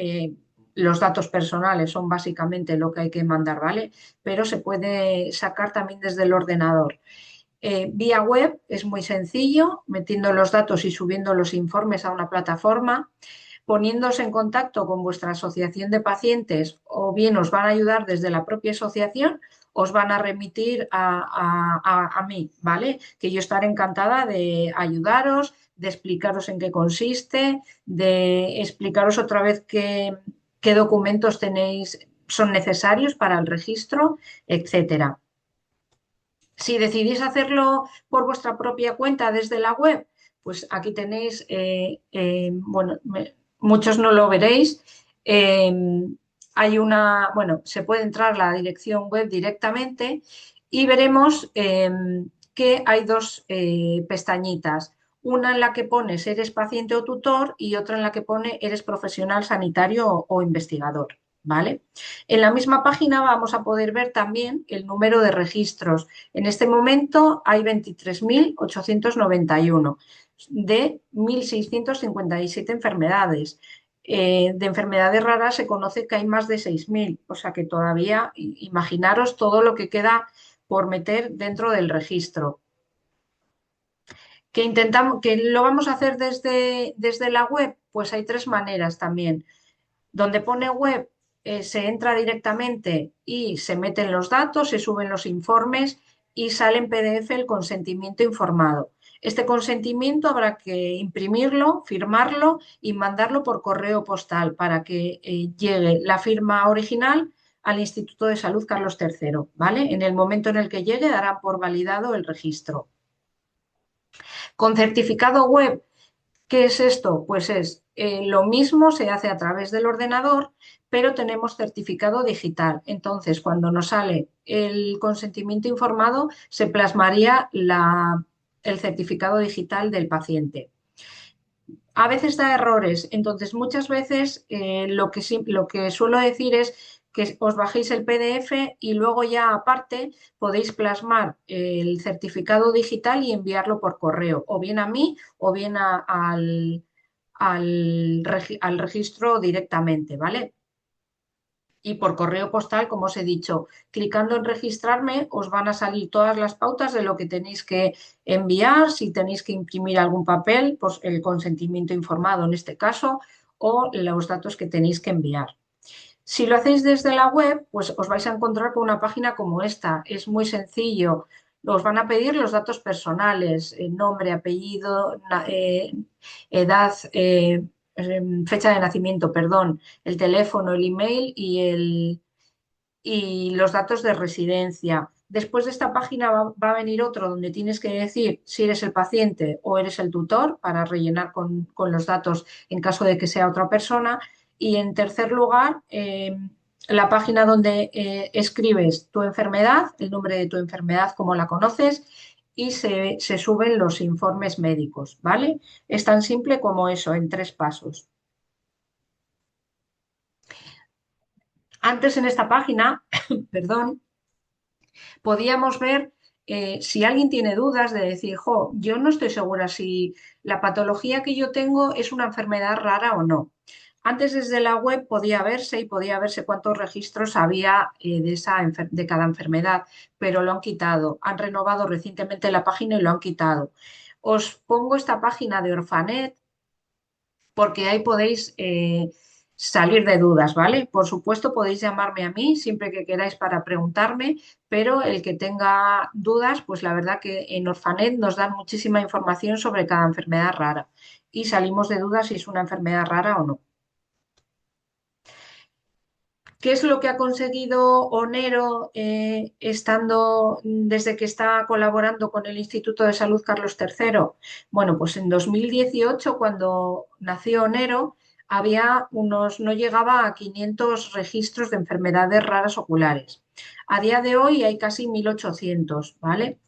los datos personales son básicamente lo que hay que mandar, ¿vale? Pero se puede sacar también desde el ordenador. Vía web es muy sencillo, metiendo los datos y subiendo los informes a una plataforma, poniéndose en contacto con vuestra asociación de pacientes o bien os van a ayudar desde la propia asociación, os van a remitir a mí, ¿vale? Que yo estaré encantada de ayudaros, de explicaros en qué consiste, de explicaros otra vez qué documentos son necesarios para el registro, etcétera. Si decidís hacerlo por vuestra propia cuenta desde la web, pues aquí tenéis, bueno, muchos no lo veréis. Hay bueno, se puede entrar a la dirección web directamente y veremos que hay dos pestañitas. Una en la que pone eres paciente o tutor y otra en la que pone eres profesional sanitario o investigador. ¿Vale? En la misma página vamos a poder ver también el número de registros. En este momento hay 23.891 de 1.657 enfermedades. De enfermedades raras se conoce que hay más de 6.000, o sea que todavía imaginaros todo lo que queda por meter dentro del registro. Que lo vamos a hacer desde la web, pues hay tres maneras también. Donde pone web, se entra directamente y se meten los datos, se suben los informes y sale en PDF el consentimiento informado. Este consentimiento habrá que imprimirlo, firmarlo y mandarlo por correo postal para que llegue la firma original al Instituto de Salud Carlos III, ¿vale? En el momento en el que llegue darán por validado el registro. Con certificado web, ¿qué es esto? Pues es lo mismo, se hace a través del ordenador, pero tenemos certificado digital. Entonces, cuando nos sale el consentimiento informado, se plasmaría el certificado digital del paciente. A veces da errores, entonces muchas veces lo que suelo decir es que os bajéis el PDF y luego ya aparte podéis plasmar el certificado digital y enviarlo por correo, o bien a mí o bien al registro directamente, ¿vale? Y por correo postal, como os he dicho, clicando en registrarme os van a salir todas las pautas de lo que tenéis que enviar, si tenéis que imprimir algún papel, pues el consentimiento informado en este caso, o los datos que tenéis que enviar. Si lo hacéis desde la web, pues os vais a encontrar con una página como esta. Es muy sencillo. Os van a pedir los datos personales, nombre, apellido, edad, fecha de nacimiento, perdón, el teléfono, el email y y los datos de residencia. Después de esta página va a venir otro donde tienes que decir si eres el paciente o eres el tutor para rellenar con los datos en caso de que sea otra persona. Y en tercer lugar, la página donde escribes tu enfermedad, el nombre de tu enfermedad, como la conoces, y se suben los informes médicos, ¿vale? Es tan simple como eso, en 3 pasos. Antes en esta página, perdón, podíamos ver si alguien tiene dudas de decir, jo, yo no estoy segura si la patología que yo tengo es una enfermedad rara o no. Antes desde la web podía verse y podía verse cuántos registros había de cada enfermedad, pero lo han quitado. Han renovado recientemente la página y lo han quitado. Os pongo esta página de Orfanet porque ahí podéis salir de dudas, ¿vale? Por supuesto, podéis llamarme a mí siempre que queráis para preguntarme, pero el que tenga dudas, pues la verdad que en Orfanet nos dan muchísima información sobre cada enfermedad rara y salimos de dudas si es una enfermedad rara o no. ¿Qué es lo que ha conseguido Onero estando desde que está colaborando con el Instituto de Salud Carlos III? Bueno, pues en 2018, cuando nació Onero, no llegaba a 500 registros de enfermedades raras oculares. A día de hoy hay casi 1.800, ¿vale?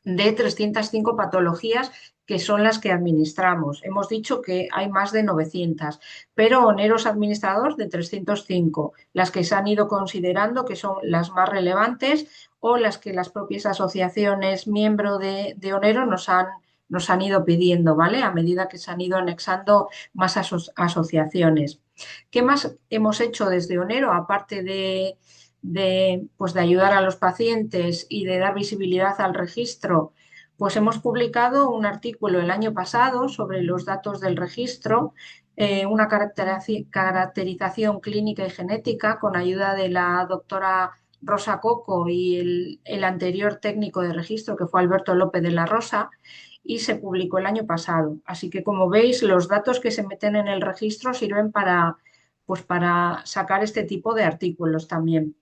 De 305 patologías que son las que administramos. Hemos dicho que hay más de 900, pero Onero es administrador de 305, las que se han ido considerando que son las más relevantes o las que las propias asociaciones miembro de Onero nos han ido pidiendo, ¿vale? A medida que se han ido anexando más asociaciones. ¿Qué más hemos hecho desde Onero, aparte pues de ayudar a los pacientes y de dar visibilidad al registro? Pues hemos publicado un artículo el año pasado sobre los datos del registro, una caracterización clínica y genética con ayuda de la doctora Rosa Coco y el anterior técnico de registro, que fue Alberto López de la Rosa, y se publicó el año pasado. Así que, como veis, los datos que se meten en el registro sirven pues para sacar este tipo de artículos también.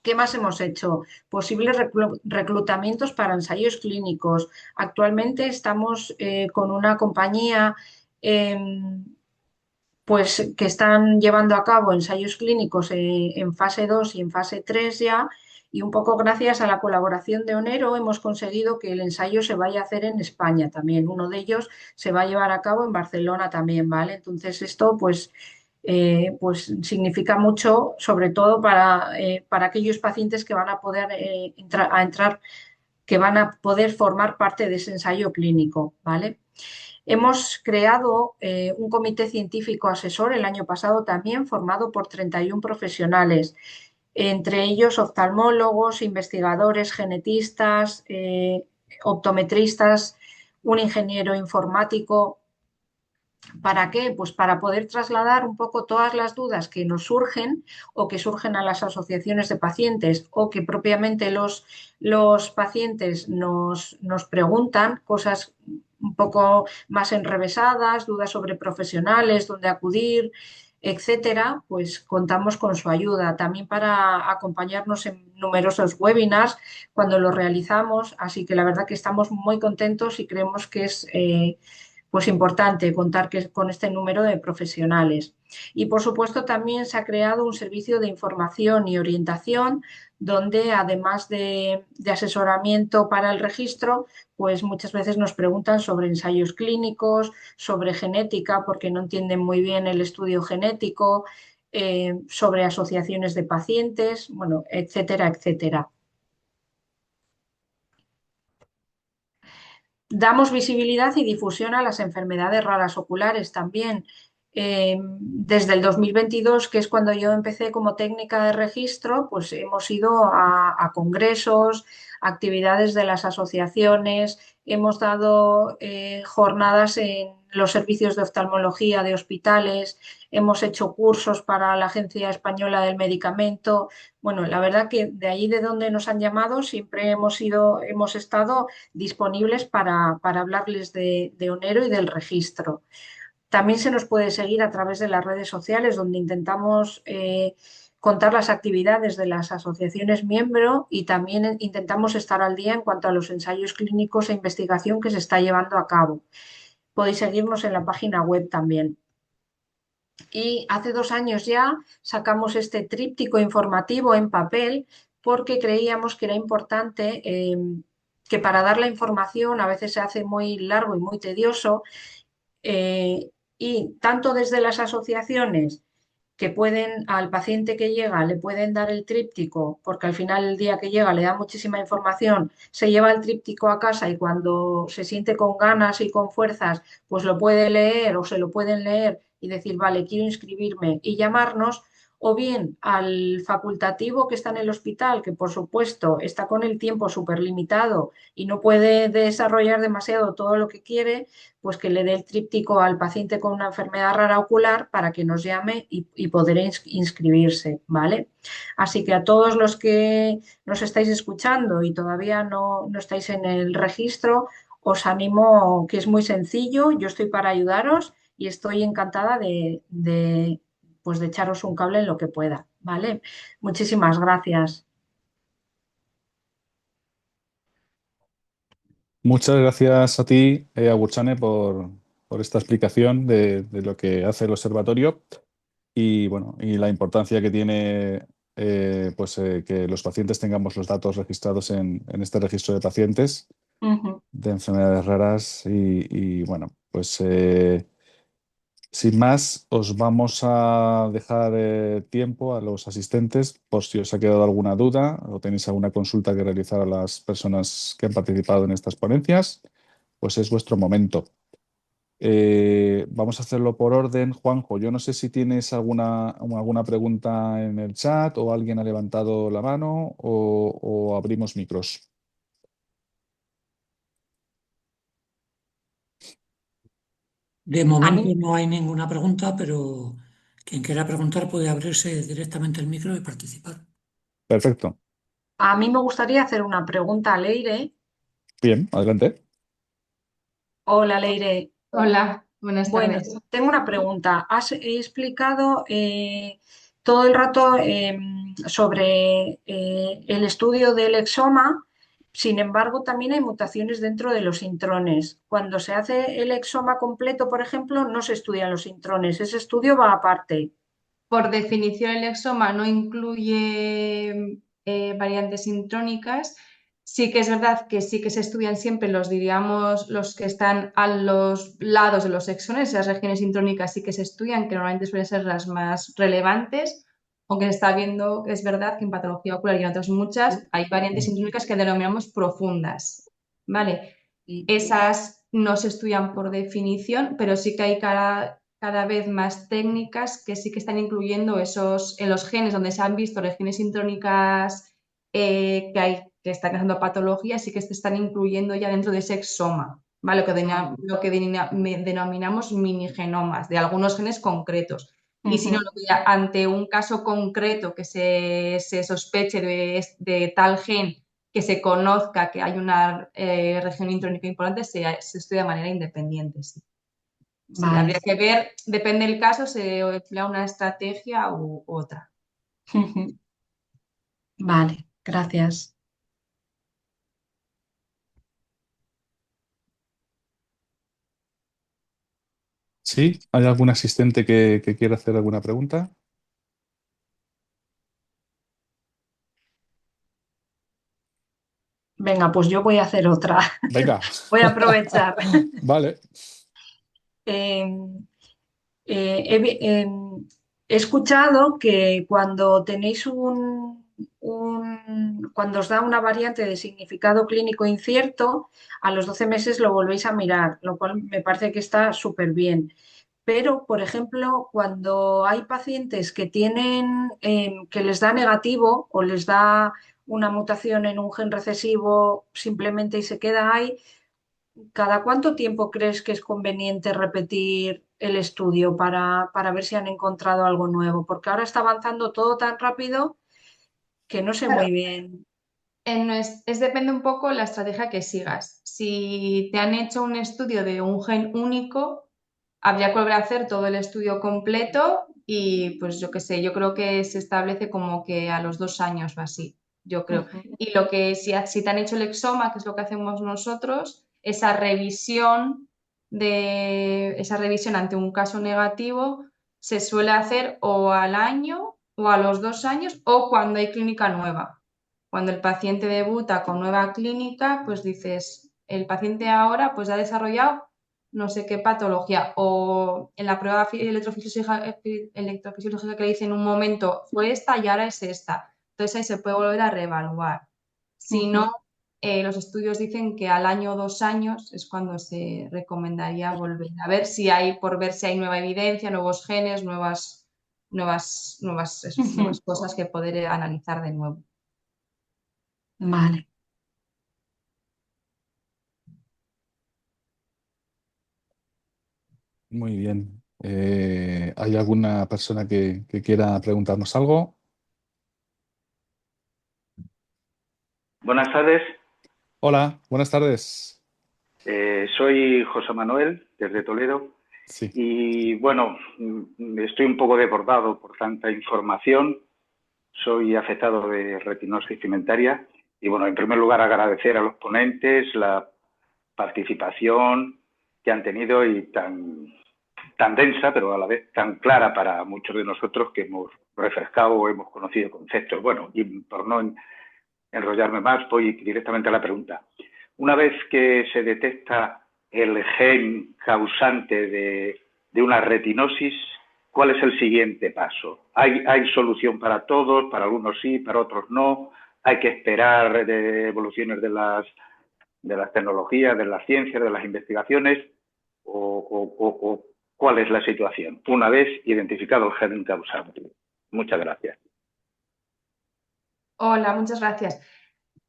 ¿Qué más hemos hecho? Posibles reclutamientos para ensayos clínicos. Actualmente estamos con una compañía pues, que están llevando a cabo ensayos clínicos en fase 2 y en fase 3 ya, y un poco gracias a la colaboración de Onero hemos conseguido que el ensayo se vaya a hacer en España también. Uno de ellos se va a llevar a cabo en Barcelona también, ¿vale? Entonces esto pues significa mucho, sobre todo para aquellos pacientes que van a poder entrar, que van a poder formar parte de ese ensayo clínico, ¿vale? Hemos creado un comité científico asesor el año pasado también, formado por 31 profesionales, entre ellos oftalmólogos, investigadores, genetistas, optometristas, un ingeniero informático. ¿Para qué? Pues para poder trasladar un poco todas las dudas que nos surgen o que surgen a las asociaciones de pacientes o que propiamente los pacientes nos preguntan, cosas un poco más enrevesadas, dudas sobre profesionales, dónde acudir, etcétera, pues contamos con su ayuda también para acompañarnos en numerosos webinars cuando los realizamos, así que la verdad que estamos muy contentos y creemos que es pues importante contar con este número de profesionales. Y por supuesto también se ha creado un servicio de información y orientación donde además de asesoramiento para el registro, pues muchas veces nos preguntan sobre ensayos clínicos, sobre genética porque no entienden muy bien el estudio genético, sobre asociaciones de pacientes, bueno, etcétera, etcétera. Damos visibilidad y difusión a las enfermedades raras oculares también. Desde el 2022, que es cuando yo empecé como técnica de registro, pues hemos ido a congresos, actividades de las asociaciones, hemos dado jornadas en los servicios de oftalmología de hospitales, hemos hecho cursos para la Agencia Española del Medicamento. Bueno, la verdad que de allí de donde nos han llamado siempre hemos estado disponibles para hablarles de Onero y del registro. También se nos puede seguir a través de las redes sociales donde intentamos contar las actividades de las asociaciones miembro y también intentamos estar al día en cuanto a los ensayos clínicos e investigación que se está llevando a cabo. Podéis seguirnos en la página web también. Y hace 2 años ya sacamos este tríptico informativo en papel porque creíamos que era importante que para dar la información a veces se hace muy largo y muy tedioso y tanto desde las asociaciones que pueden al paciente que llega le pueden dar el tríptico, porque al final el día que llega le da muchísima información, se lleva el tríptico a casa y cuando se siente con ganas y con fuerzas, pues lo puede leer o se lo pueden leer y decir, vale, quiero inscribirme y llamarnos, o bien al facultativo que está en el hospital, que por supuesto está con el tiempo súper limitado y no puede desarrollar demasiado todo lo que quiere, pues que le dé el tríptico al paciente con una enfermedad rara ocular para que nos llame y poder inscribirse, ¿vale? Así que a todos los que nos estáis escuchando y todavía no estáis en el registro, os animo que es muy sencillo, yo estoy para ayudaros y estoy encantada pues de echaros un cable en lo que pueda, ¿vale? Muchísimas gracias. Muchas gracias a ti, Agurchane, por esta explicación de lo que hace el observatorio y, bueno, y la importancia que tiene que los pacientes tengamos los datos registrados en este registro de pacientes de enfermedades raras bueno, pues sin más, os vamos a dejar tiempo a los asistentes por si os ha quedado alguna duda o tenéis alguna consulta que realizar a las personas que han participado en estas ponencias, pues es vuestro momento. Vamos a hacerlo por orden. Juanjo, yo no sé si tienes alguna pregunta en el chat o alguien ha levantado la mano o abrimos micros. De momento no hay ninguna pregunta, pero quien quiera preguntar puede abrirse directamente el micro y participar. Perfecto. A mí me gustaría hacer una pregunta a Leire. Bien, adelante. Hola, Leire. Hola, buenas Bueno, tardes. tengo una pregunta. Has explicado todo el rato sobre el estudio del exoma, sin embargo, también hay mutaciones dentro de los intrones. Cuando se hace el exoma completo, por ejemplo, no se estudian los intrones, ese estudio va aparte. Por definición, el exoma no incluye variantes intrónicas. Sí que es verdad que sí que se estudian siempre los, diríamos, los que están a los lados de los exones, las regiones intrónicas sí que se estudian, que normalmente suelen ser las más relevantes, aunque se está viendo, es verdad que en patología ocular y en otras muchas hay variantes intrónicas que denominamos profundas, ¿vale? Esas no se estudian por definición, pero sí que hay cada vez más técnicas que sí que están incluyendo esos, en los genes donde se han visto regiones intrónicas que están causando patologías, sí que se están incluyendo ya dentro de ese exoma, ¿vale? Lo que denominamos minigenomas de algunos genes concretos. Y si no, ante un caso concreto que se sospeche de tal gen, que se conozca que hay una región intrónica importante, se estudia de manera independiente. Sí. Sí, Vale. habría que ver, depende del caso, se emplea una estrategia u otra. Vale, gracias. ¿Sí? ¿Hay algún asistente que quiera hacer alguna pregunta? Venga, pues yo voy a hacer otra. Venga. Voy a aprovechar. Vale. He escuchado que cuando tenéis cuando os da una variante de significado clínico incierto, a los 12 meses lo volvéis a mirar, lo cual me parece que está súper bien. Pero, por ejemplo, cuando hay pacientes que tienen, que les da negativo o les da una mutación en un gen recesivo simplemente y se queda ahí, ¿cada cuánto tiempo crees que es conveniente repetir el estudio para ver si han encontrado algo nuevo? Porque ahora está avanzando todo tan rápido que no sé muy bien. Depende un poco la estrategia que sigas. Si te han hecho un estudio de un gen único, habría que volver a hacer todo el estudio completo y pues yo qué sé, yo creo que se establece como que a los 2 años o así, yo creo. Y lo que si te han hecho el exoma, que es lo que hacemos nosotros, esa revisión ante un caso negativo se suele hacer o al año o a los 2 años o cuando hay clínica nueva. Cuando el paciente debuta con nueva clínica, pues dices, el paciente ahora pues ha desarrollado no sé qué patología, o en la prueba electrofisiológica que le hice en un momento fue esta y ahora es esta. Entonces ahí se puede volver a reevaluar. Si no, los estudios dicen que al año o 2 años es cuando se recomendaría volver a ver si hay, por ver si hay nueva evidencia, nuevos genes, nuevas cosas que poder analizar de nuevo. Vale. Muy bien. ¿Hay alguna persona que quiera preguntarnos algo? Buenas tardes, Hola, buenas tardes. soy José Manuel desde Toledo Sí. y bueno, estoy un poco desbordado por tanta información. Soy afectado de retinosis pigmentaria y bueno, en primer lugar agradecer a los ponentes la participación que han tenido y tan densa, pero a la vez tan clara para muchos de nosotros que hemos refrescado o hemos conocido conceptos. Bueno, y por no enrollarme más, voy directamente a la pregunta. Una vez que se detecta el gen causante de una retinosis, ¿cuál es el siguiente paso? ¿Hay solución para todos? ¿Para algunos sí, para otros no? ¿Hay que esperar de evoluciones de las tecnologías, de las ciencias, de las investigaciones? ¿O cuál es la situación una vez identificado el gen causante? Muchas gracias. Hola, muchas gracias.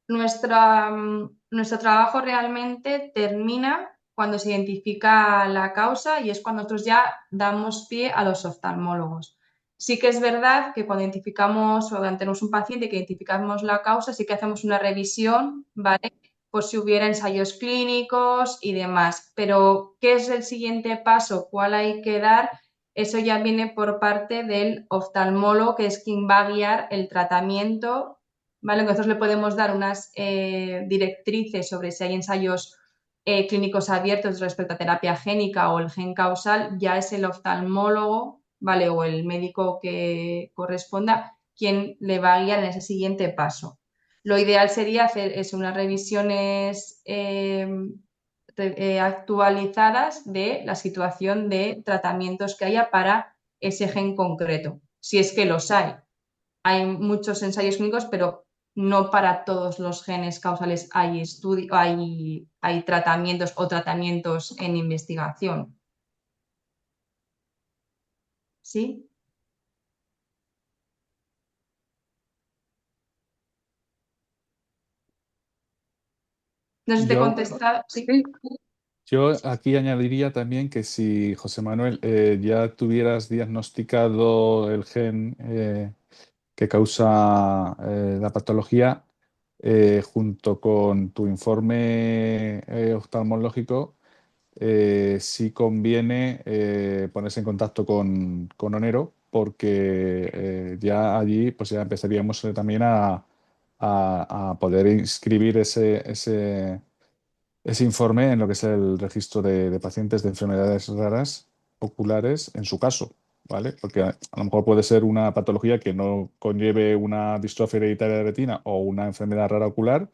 Nuestro trabajo realmente termina cuando se identifica la causa y es cuando nosotros ya damos pie a los oftalmólogos. Sí que es verdad que cuando identificamos o tenemos un paciente que identificamos la causa, sí que hacemos una revisión, ¿vale? Por si hubiera ensayos clínicos y demás. Pero, ¿qué es el siguiente paso? ¿Cuál hay que dar? Eso ya viene por parte del oftalmólogo, que es quien va a guiar el tratamiento. ¿Vale? Nosotros le podemos dar unas directrices sobre si hay ensayos clínicos abiertos respecto a terapia génica o el gen causal, ya es el oftalmólogo, ¿vale? O el médico que corresponda quien le va a guiar en ese siguiente paso. Lo ideal sería hacer unas revisiones actualizadas de la situación de tratamientos que haya para ese gen concreto, si es que los hay. Hay muchos ensayos clínicos, pero no para todos los genes causales hay tratamientos o tratamientos en investigación. ¿Sí? No sé si te he contestado. ¿Sí? Yo aquí añadiría también que si, José Manuel, ya tuvieras diagnosticado el gen que causa la patología, junto con tu informe oftalmológico, sí conviene ponerse en contacto con Onero, porque ya allí pues ya empezaríamos también a poder inscribir ese informe en lo que es el registro de pacientes de enfermedades raras oculares en su caso, ¿vale? Porque a lo mejor puede ser una patología que no conlleve una distrofia hereditaria de retina o una enfermedad rara ocular,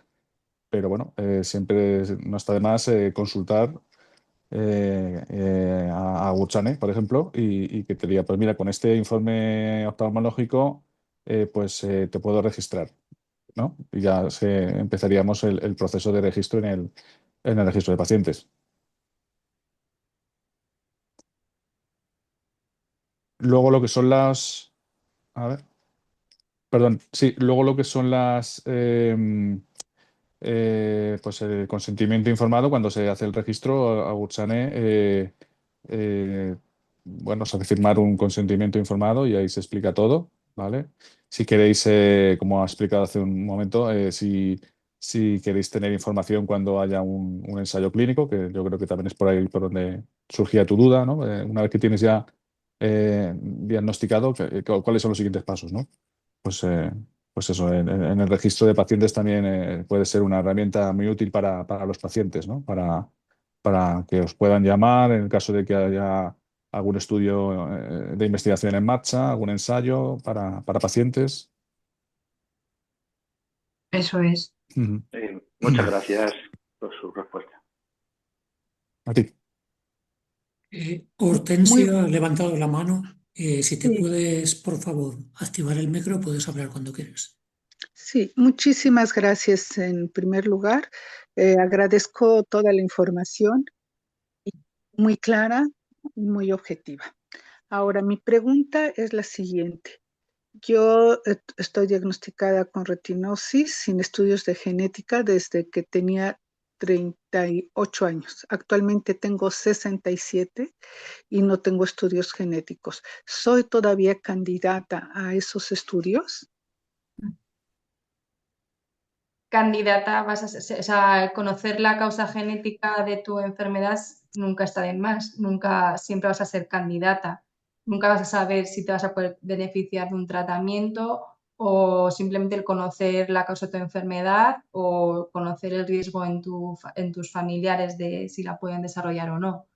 pero bueno, siempre no está de más consultar a Gursane, por ejemplo, y que te diga, pues mira, con este informe oftalmológico, te puedo registrar, ¿no? Y ya empezaríamos el proceso de registro en el registro de pacientes. Luego lo que son las... A ver, perdón, sí, luego lo que son pues el consentimiento informado cuando se hace el registro a Gursane, bueno, se hace firmar un consentimiento informado y ahí se explica todo, ¿vale? Si queréis, como ha explicado hace un momento, si queréis tener información cuando haya un ensayo clínico, que yo creo que también es por ahí por donde surgía tu duda, ¿no? Una vez que tienes ya diagnosticado, ¿cuáles son los siguientes pasos, ¿no? Pues eso, en el registro de pacientes también puede ser una herramienta muy útil para los pacientes, ¿no? Para que os puedan llamar en el caso de que haya algún estudio de investigación en marcha, algún ensayo para pacientes. Eso es. Muchas gracias por su respuesta. A ti. Hortensia ha levantado la mano. Si te Sí. puedes, por favor, activar el micro, puedes hablar cuando quieras. Sí, muchísimas gracias en primer lugar. Agradezco toda la información, muy clara y muy objetiva. Ahora, mi pregunta es la siguiente. Yo estoy diagnosticada con retinosis sin estudios de genética desde que tenía 38 años. Actualmente tengo 67 y no tengo estudios genéticos. ¿Soy todavía candidata a esos estudios? Candidata, o sea, conocer la causa genética de tu enfermedad nunca está de más, nunca, siempre vas a ser candidata, nunca vas a saber si te vas a poder beneficiar de un tratamiento o simplemente el conocer la causa de tu enfermedad o conocer el riesgo en tus familiares de si la pueden desarrollar o no.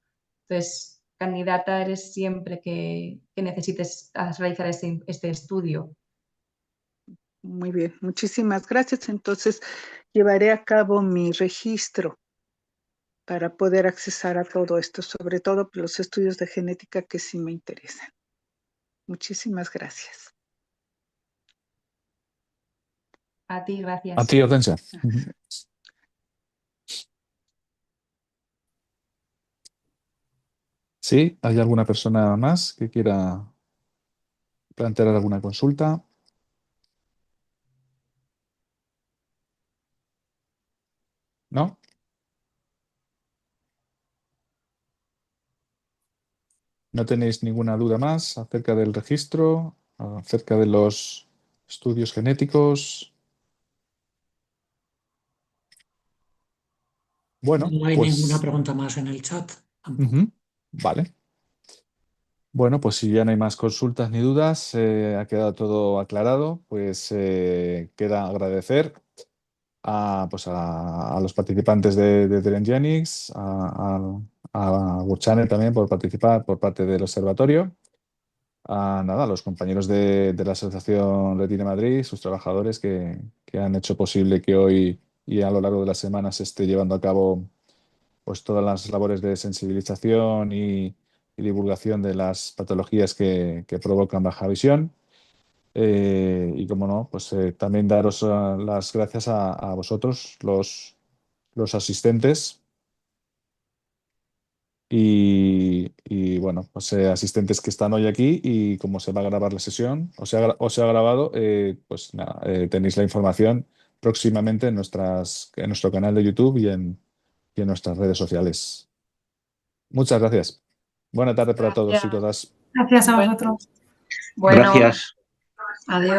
Entonces, candidata eres siempre que necesites realizar este estudio. Muy bien, muchísimas gracias. Entonces, llevaré a cabo mi registro para poder accesar a todo esto, sobre todo los estudios de genética que sí me interesan. Muchísimas gracias. A ti, gracias. A ti, Hortensia. ¿Sí? ¿Hay alguna persona más que quiera plantear alguna consulta? ¿No? ¿No tenéis ninguna duda más acerca del registro, acerca de los estudios genéticos? Bueno, No hay pues ninguna pregunta más en el chat tampoco. vale. Bueno, pues si ya no hay más consultas ni dudas, ha quedado todo aclarado, pues queda agradecer pues a los participantes de Telengenics, a WordChannel también por participar por parte del observatorio, a los compañeros de la Asociación Retina Madrid, sus trabajadores que han hecho posible que hoy y a lo largo de las semanas se esté llevando a cabo pues todas las labores de sensibilización y divulgación de las patologías que provocan baja visión. Y como no, pues también daros las gracias a vosotros, los asistentes. Y bueno, pues asistentes que están hoy aquí y como se va a grabar la sesión o se ha grabado, pues nada, tenéis la información próximamente en nuestro canal de YouTube y en nuestras redes sociales. Muchas gracias. Buena tarde para todos y todas. Gracias a vosotros. Bueno, Gracias. adiós.